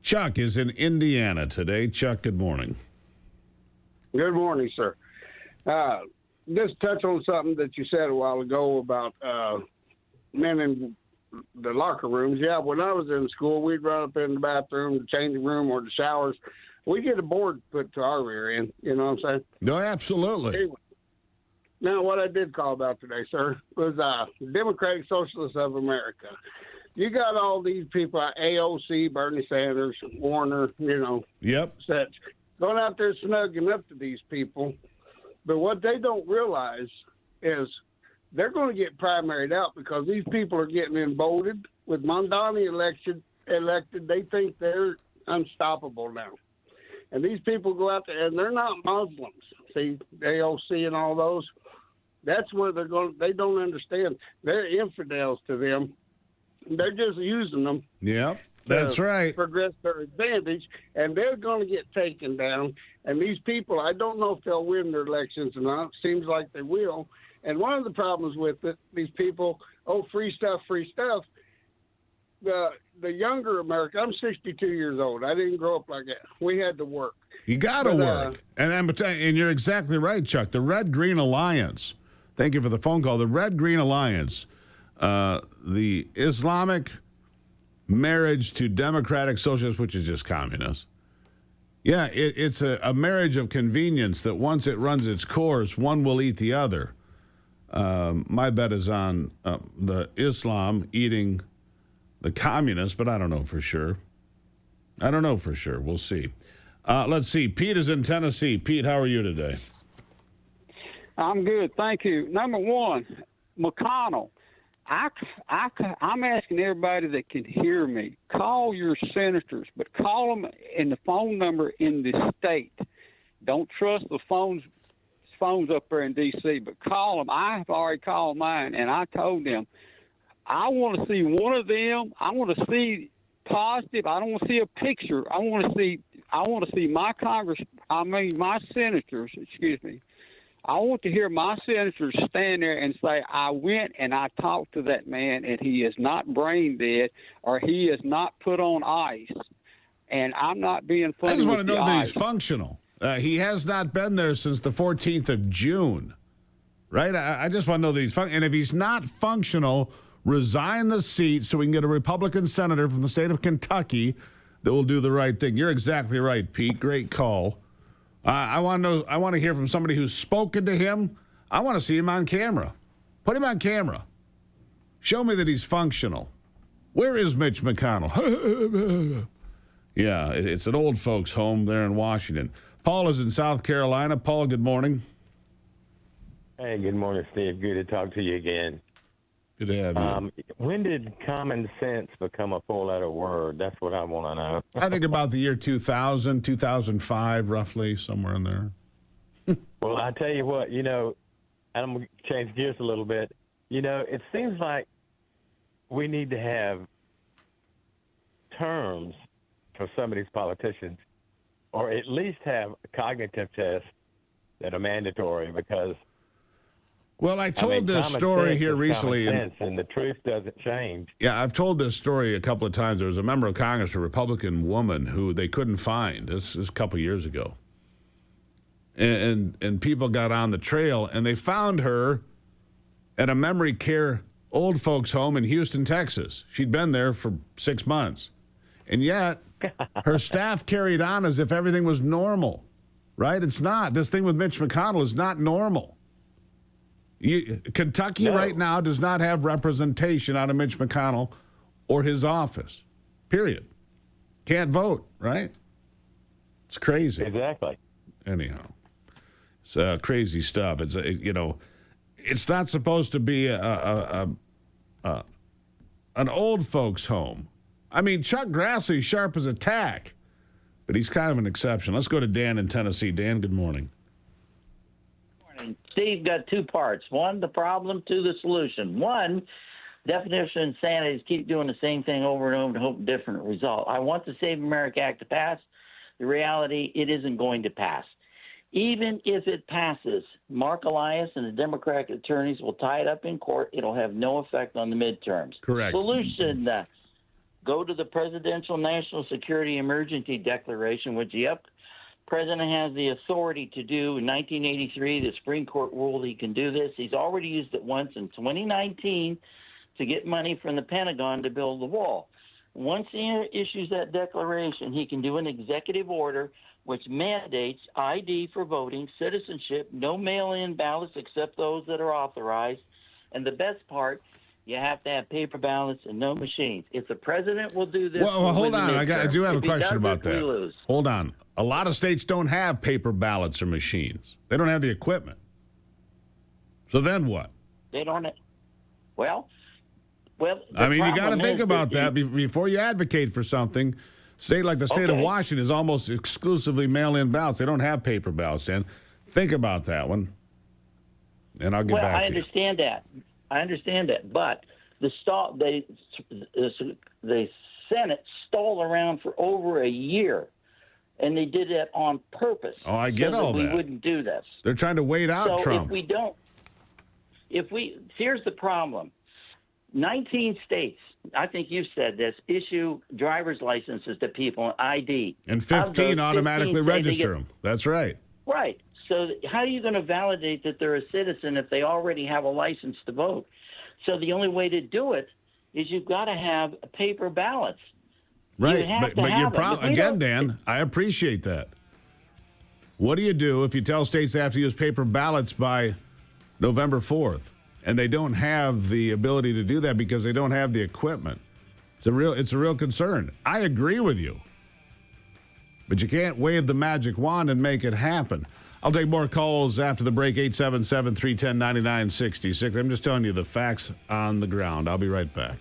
Chuck is in Indiana today. Chuck, good morning. Good morning, sir. Just touch on something that you said a while ago about men in the locker rooms. Yeah, when I was in school, we'd run up in the bathroom, the changing room, or the showers. We get a board put to our rear end. You know what I'm saying? No, absolutely. Anyway, now, what I did call about today, sir, was Democratic Socialists of America. You got all these people, AOC, Bernie Sanders, Warner, Yep. such, going out there snugging up to these people. But what they don't realize is they're going to get primaried out because these people are getting emboldened. With Mondani elected, they think they're unstoppable now. And these people go out there, and they're not Muslims. See, AOC and all those, that's where they're going. They don't understand. They're infidels to them. They're just using them. Yep, that's right. Progress their advantage, and they're going to get taken down. And these people, I don't know if they'll win their elections or not. Seems like they will. And one of the problems with it, these people, free stuff, free stuff. The younger America, I'm 62 years old. I didn't grow up like that. We had to work. You got to work. And you're exactly right, Chuck. The Red-Green Alliance, thank you for the phone call. The Red-Green Alliance, the Islamic marriage to democratic socialists, which is just communists. Yeah, it's a marriage of convenience that once it runs its course, one will eat the other. My bet is on the Islam eating the communists, but I don't know for sure. We'll see. Let's see. Pete is in Tennessee. Pete, how are you today? I'm good, thank you. Number one, McConnell. I'm asking everybody that can hear me, call your senators, but call them in the phone number in the state. Don't trust the phones up there in D.C., but call them. I've already called mine, and I told them, I want to see one of them. I want to see positive. I don't want to see a picture. I want to see my my senators, I want to hear my senators stand there and say, I went and I talked to that man, and he is not brain dead, or he is not put on ice. And I'm not being funny. I just want to with know the that ice. he's functional. He has not been there since the 14th of June, right? I just want to know that he's functional. And if he's not functional, resign the seat so we can get a Republican senator from the state of Kentucky that will do the right thing. You're exactly right, Pete. Great call. I want to hear from somebody who's spoken to him. I want to see him on camera. Put him on camera. Show me that he's functional. Where is Mitch McConnell? Yeah, it's an old folks' home there in Washington. Paul is in South Carolina. Paul, good morning. Hey, good morning, Steve. Good to talk to you again. Good to have you. When did common sense become a four-letter word? That's what I want to know. I think about the year 2000, 2005, roughly, somewhere in there. Well, I tell you what, I'm going to change gears a little bit. It seems like we need to have terms for some of these politicians, or at least have cognitive tests that are mandatory, because well, I told this story here recently. And the truth doesn't change. Yeah, I've told this story a couple of times. There was a member of Congress, a Republican woman, who they couldn't find. This is a couple of years ago. And people got on the trail, and they found her at a memory care old folks home in Houston, Texas. She'd been there for 6 months. And yet, her staff carried on as if everything was normal, right? It's not. This thing with Mitch McConnell is not normal. Kentucky right now does not have representation out of Mitch McConnell or his office, period. Can't vote, right? It's crazy. Exactly. Anyhow, it's crazy stuff. It's it's not supposed to be an old folks' home. I mean, Chuck Grassley's sharp as a tack, but he's kind of an exception. Let's go to Dan in Tennessee. Dan, good morning. Steve, got two parts. One, the problem, two, the solution. One, Definition of insanity is keep doing the same thing over and over and hope different result. I want the Save America Act to pass. The reality, it isn't going to pass. Even if it passes, Mark Elias and the Democratic attorneys will tie it up in court. It'll have no effect on the midterms. Correct. Solution, go to the Presidential National Security Emergency Declaration, which the president has the authority to do. In 1983, the Supreme Court ruled he can do this. He's already used it once in 2019 to get money from the Pentagon to build the wall. Once he issues that declaration, he can do an executive order which mandates ID for voting, citizenship, no mail-in ballots except those that are authorized, and the best part, you have to have paper ballots and no machines. If the president will do this, Well, hold on. I do have a If he question does about it, we that. lose. Hold on. A lot of states don't have paper ballots or machines. They don't have the equipment. So then what? They don't. Well. I mean, you got to problem think is about that before you advocate for something. State like the state of Washington is almost exclusively mail-in ballots. They don't have paper ballots. And think about that one, and I'll get back to you. I understand that. But the Senate stalled around for over a year, and they did that on purpose. Oh, I get so all that. that. We wouldn't do this. They're trying to wait out so Trump. Here's the problem. 19 states, I think you've said this, issue driver's licenses to people, ID. And 15 automatically register them. That's right. Right. So how are you going to validate that they're a citizen if they already have a license to vote? So the only way to do it is you've got to have paper ballots. Right. But your problem, again, Dan, I appreciate that. What do you do if you tell states they have to use paper ballots by November 4th? And they don't have the ability to do that because they don't have the equipment. It's a real concern. I agree with you. But you can't wave the magic wand and make it happen. I'll take more calls after the break, 877-310-9966. I'm just telling you the facts on the ground. I'll be right back.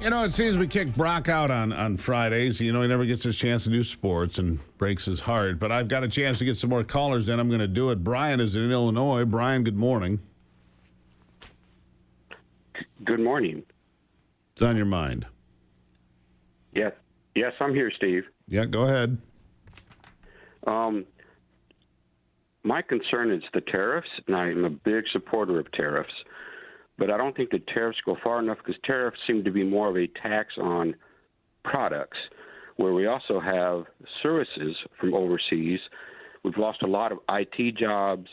You know, it seems we kick Brock out on Fridays. You know, he never gets his chance to do sports and breaks his heart. But I've got a chance to get some more callers in. I'm going to do it. Brian is in Illinois. Brian, good morning. Good morning. What's on your mind? Yes, I'm here, Steve. Yeah, go ahead. My concern is the tariffs, and I'm a big supporter of tariffs. But I don't think the tariffs go far enough because tariffs seem to be more of a tax on products, where we also have services from overseas. We've lost a lot of IT jobs,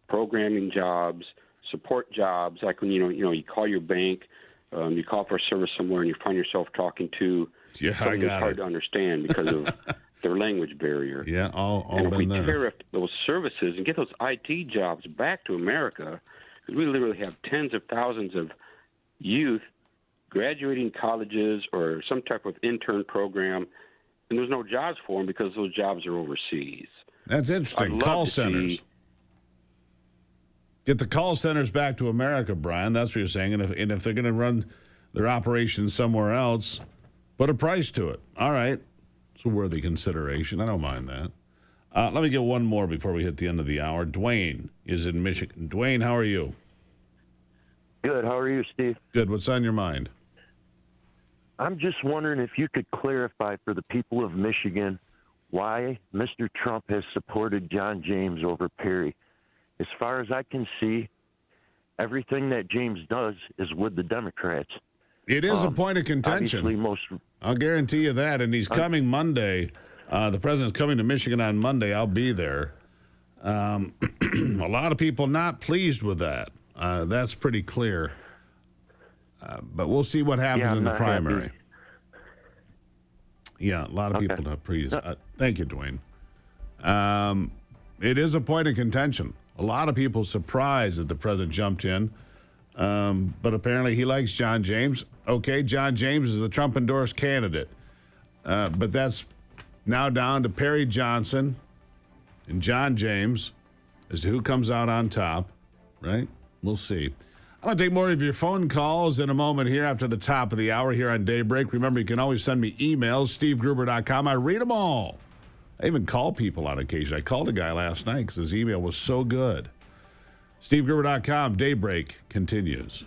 programming jobs, support jobs. Like when you call your bank, you call for a service somewhere, and you find yourself talking to someone who's hard to understand because of their language barrier. Yeah, all and if we been there. tariff those services and get those IT jobs back to America, because we literally have tens of thousands of youth graduating colleges or some type of intern program, and there's no jobs for them because those jobs are overseas. That's interesting. Call centers. Get the call centers back to America, Brian. That's what you're saying. And if they're going to run their operations somewhere else, put a price to it. All right. It's a worthy consideration. I don't mind that. Let me get one more before we hit the end of the hour. Dwayne is in Michigan. Dwayne, how are you? Good. How are you, Steve? Good. What's on your mind? I'm just wondering if you could clarify for the people of Michigan why Mr. Trump has supported John James over Perry. As far as I can see, everything that James does is with the Democrats. It is a point of contention. I'll guarantee you that. And he's coming Monday. The president's coming to Michigan on Monday. I'll be there. A lot of people not pleased with that. That's pretty clear. But we'll see what happens in the primary. Happy. Yeah, a lot of people not pleased. Thank you, Dwayne. It is a point of contention. A lot of people surprised that the president jumped in. But apparently he likes John James. Okay, John James is the Trump-endorsed candidate. But that's now down to Perry Johnson and John James as to who comes out on top, right? We'll see. I'm going to take more of your phone calls in a moment here after the top of the hour here on Daybreak. Remember, you can always send me emails, stevegruber.com. I read them all. I even call people on occasion. I called a guy last night because his email was so good. stevegruber.com. Daybreak continues.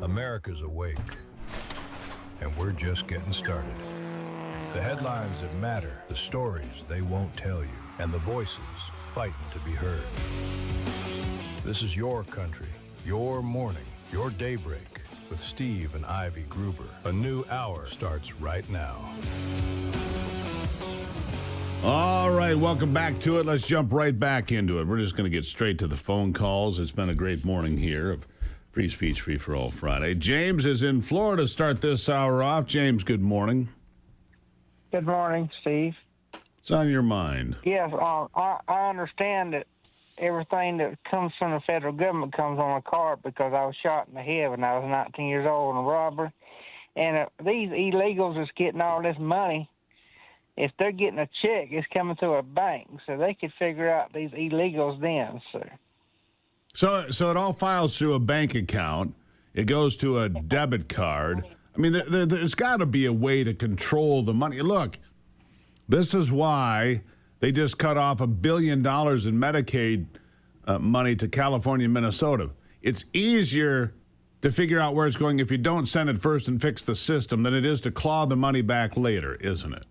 America's awake, and we're just getting started. The headlines that matter, the stories they won't tell you, and the voices fighting to be heard. This is your country, your morning, your daybreak with Steve and Ivy Gruber. A new hour starts right now. All right, welcome back to it. Let's jump right back into it. We're just going to get straight to the phone calls. It's been a great morning here of Free Speech, Free for All Friday. James is in Florida to start this hour off. James, good morning. Good morning, Steve. What's on your mind? Yes, I understand that everything that comes from the federal government comes on a cart because I was shot in the head when I was 19 years old in a robbery. And these illegals is getting all this money. If they're getting a check, it's coming through a bank, so they could figure out these illegals then, sir. So it all files through a bank account. It goes to a debit card. I mean, there's got to be a way to control the money. Look, this is why they just cut off $1 billion in Medicaid money to California and Minnesota. It's easier to figure out where it's going if you don't send it first and fix the system than it is to claw the money back later, isn't it?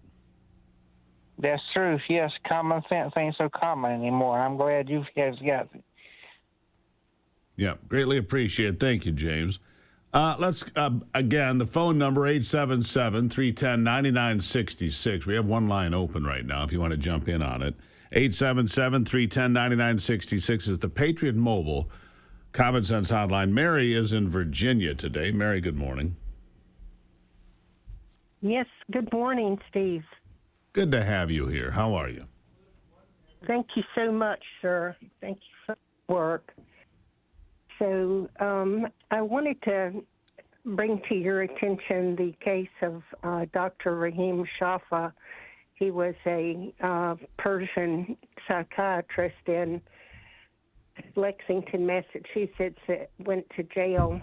That's true. Yes, common sense ain't so common anymore. I'm glad you guys got it. Yeah, greatly appreciate it. Thank you, James. Let's, again, the phone number, 877-310-9966. We have one line open right now if you want to jump in on it. 877-310-9966 is the Patriot Mobile Common Sense Hotline. Mary is in Virginia today. Mary, good morning. Yes, good morning, Steve. Good to have you here. How are you? Thank you so much, sir. Thank you for your work. So I wanted to bring to your attention the case of Dr. Rahim Shafa. He was a Persian psychiatrist in Lexington, Massachusetts, that went to jail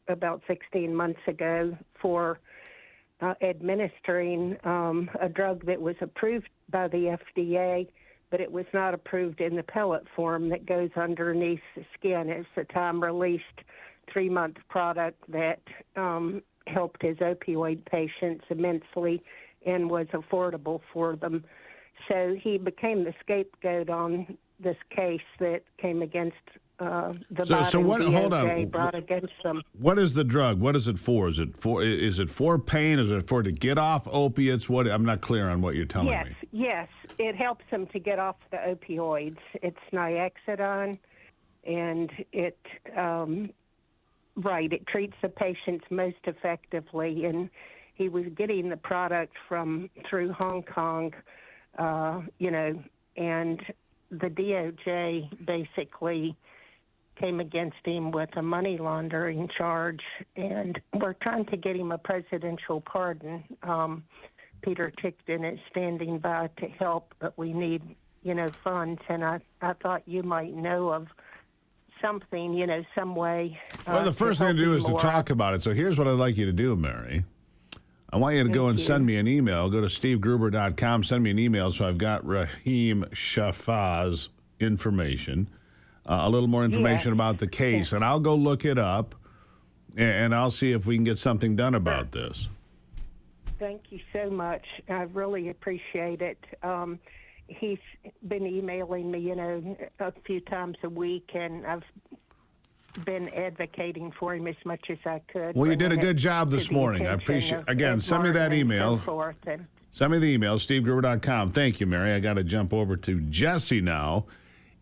about 16 months ago for administering a drug that was approved by the FDA, but it was not approved in the pellet form that goes underneath the skin. It's a time-released 3-month product that helped his opioid patients immensely and was affordable for them. So he became the scapegoat on this case that came against the Biden DOJ brought against them. What is the drug? What is it for? Is it for pain? Is it for to get off opiates? What? I'm not clear on what you're telling me. Yes, it helps them to get off the opioids. It's Nioxidone, and it it treats the patients most effectively. And he was getting the product through Hong Kong, and the DOJ basically came against him with a money laundering charge, and we're trying to get him a presidential pardon. Peter Tickton is standing by to help, but we need, funds, and I thought you might know of something, some way. Well, the first thing to do is to talk about it. So here's what I'd like you to do, Mary. I want you to go and send me an email. Go to stevegruber.com, send me an email so I've got Rahim Shafa's information, a little more information about the case, and I'll go look it up, and I'll see if we can get something done about this. Thank you so much. I really appreciate it. He's been emailing me, a few times a week, and I've been advocating for him as much as I could. Well, you did a good job this morning. I appreciate it. Again, send me that email. Send me the email, stevegruber.com. Thank you, Mary. I got to jump over to Jesse now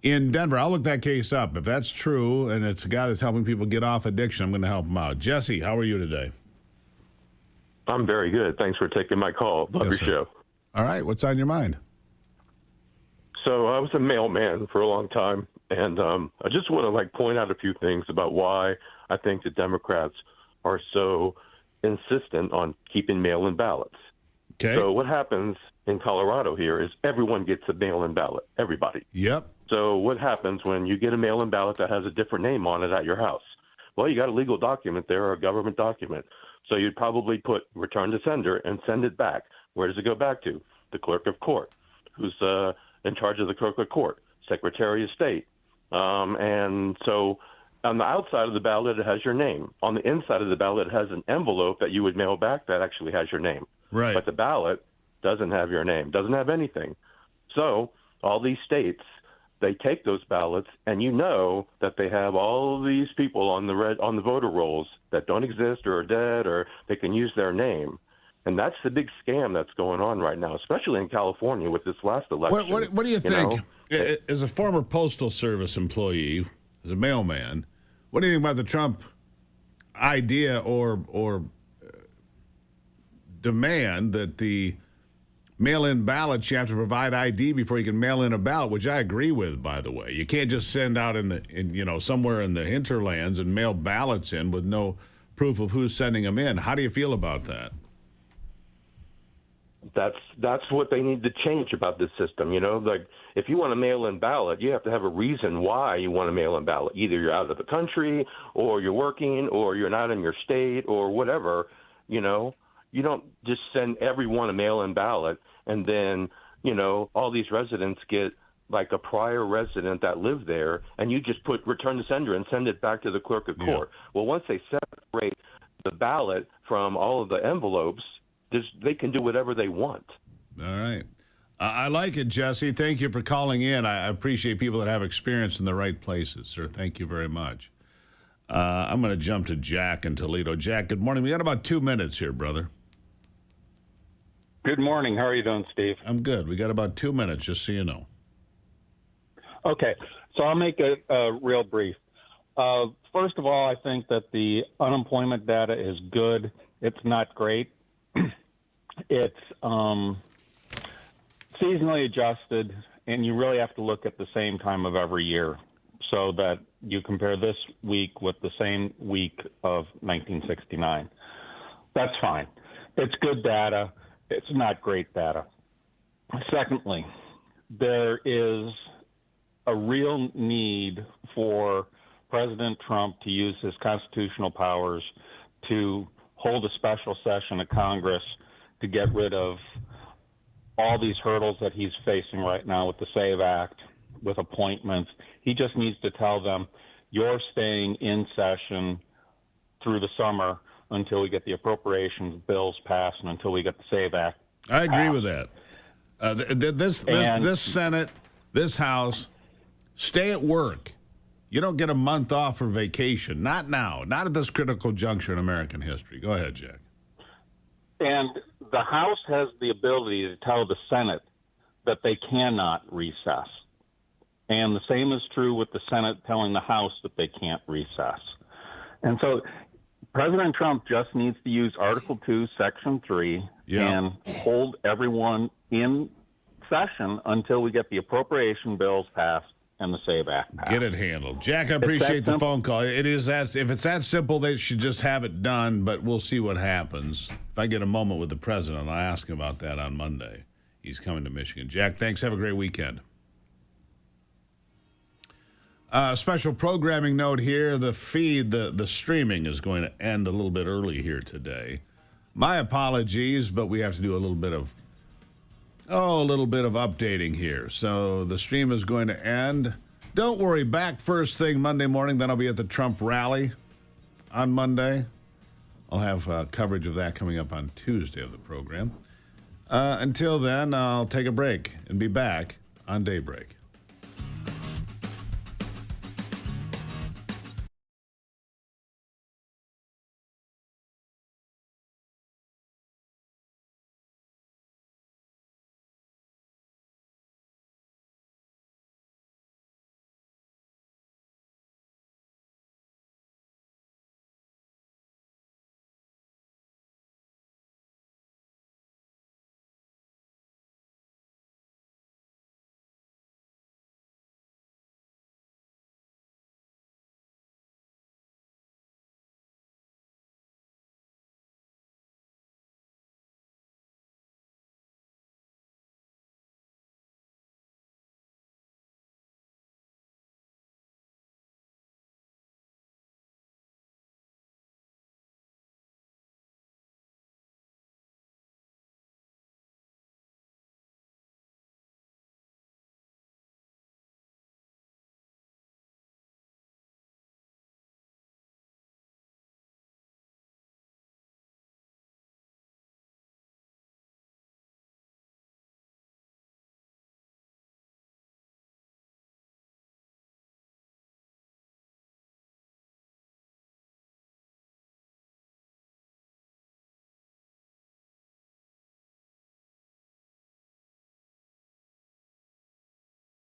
in Denver. I'll look that case up. If that's true and it's a guy that's helping people get off addiction, I'm going to help him out. Jesse, how are you today? I'm very good. Thanks for taking my call. Love your show. All right. What's on your mind? So I was a mailman for a long time, and I just want to point out a few things about why I think the Democrats are so insistent on keeping mail-in ballots. Okay. So what happens in Colorado here is everyone gets a mail-in ballot, everybody. Yep. So what happens when you get a mail-in ballot that has a different name on it at your house? Well, you got a legal document there or a government document. So you'd probably put return to sender and send it back. Where does it go back to? The clerk of court, who's in charge of the clerk of court, Secretary of State. And so On the outside of the ballot, it has your name. On the inside of the ballot, it has an envelope that you would mail back that actually has your name. Right. But the ballot doesn't have your name, doesn't have anything. So all these states, they take those ballots, and you know that they have all these people on the voter rolls that don't exist or are dead, or they can use their name. And that's the big scam that's going on right now, especially in California with this last election. What do you think? As a former Postal Service employee, as a mailman, what do you think about the Trump idea or demand that the mail-in ballots, you have to provide ID before you can mail in a ballot, which I agree with, by the way. You can't just send out somewhere in the hinterlands and mail ballots in with no proof of who's sending them in. How do you feel about that? That's what they need to change about this system. Like if you want a mail-in ballot, you have to have a reason why you want a mail-in ballot. Either you're out of the country, or you're working, or you're not in your state, or whatever. You don't just send everyone a mail-in ballot, and then all these residents get like a prior resident that lived there, and you just put return to sender and send it back to the clerk of court. Well, once they separate the ballot from all of the envelopes, they can do whatever they want. All right. I like it, Jesse. Thank you for calling in. I appreciate people that have experience in the right places, sir. Thank you very much. I'm going to jump to Jack in Toledo. Jack, good morning. We got about 2 minutes here, brother. Good morning. How are you doing, Steve? I'm good. We got about 2 minutes, just so you know. Okay. So I'll make it real brief. First of all, I think that the unemployment data is good. It's not great. It's seasonally adjusted, and you really have to look at the same time of every year so that you compare this week with the same week of 1969. That's fine. It's good data. It's not great data. Secondly, there is a real need for President Trump to use his constitutional powers to hold a special session of Congress to get rid of all these hurdles that he's facing right now with the SAVE Act, with appointments. He just needs to tell them, you're staying in session through the summer until we get the appropriations bills passed and until we get the SAVE Act I agree passed. with that. This Senate, this House, stay at work. You don't get a month off for vacation. Not now. Not at this critical juncture in American history. Go ahead, Jack. And the House has the ability to tell the Senate that they cannot recess. And the same is true with the Senate telling the House that they can't recess. And so President Trump just needs to use Article 2, Section 3, and hold everyone in session until we get the appropriation bills passed and the SAVE Act passed. Get it handled. Jack, I appreciate the phone call. It is that, if it's that simple, they should just have it done, but we'll see what happens. If I get a moment with the president, I'll ask him about that on Monday. He's coming to Michigan. Jack, thanks. Have a great weekend. Special programming note here. The feed, the streaming is going to end a little bit early here today. My apologies, but we have to do a little bit of updating here. So the stream is going to end. Don't worry, back first thing Monday morning. Then I'll be at the Trump rally on Monday. I'll have coverage of that coming up on Tuesday of the program. Until then, I'll take a break and be back on Daybreak.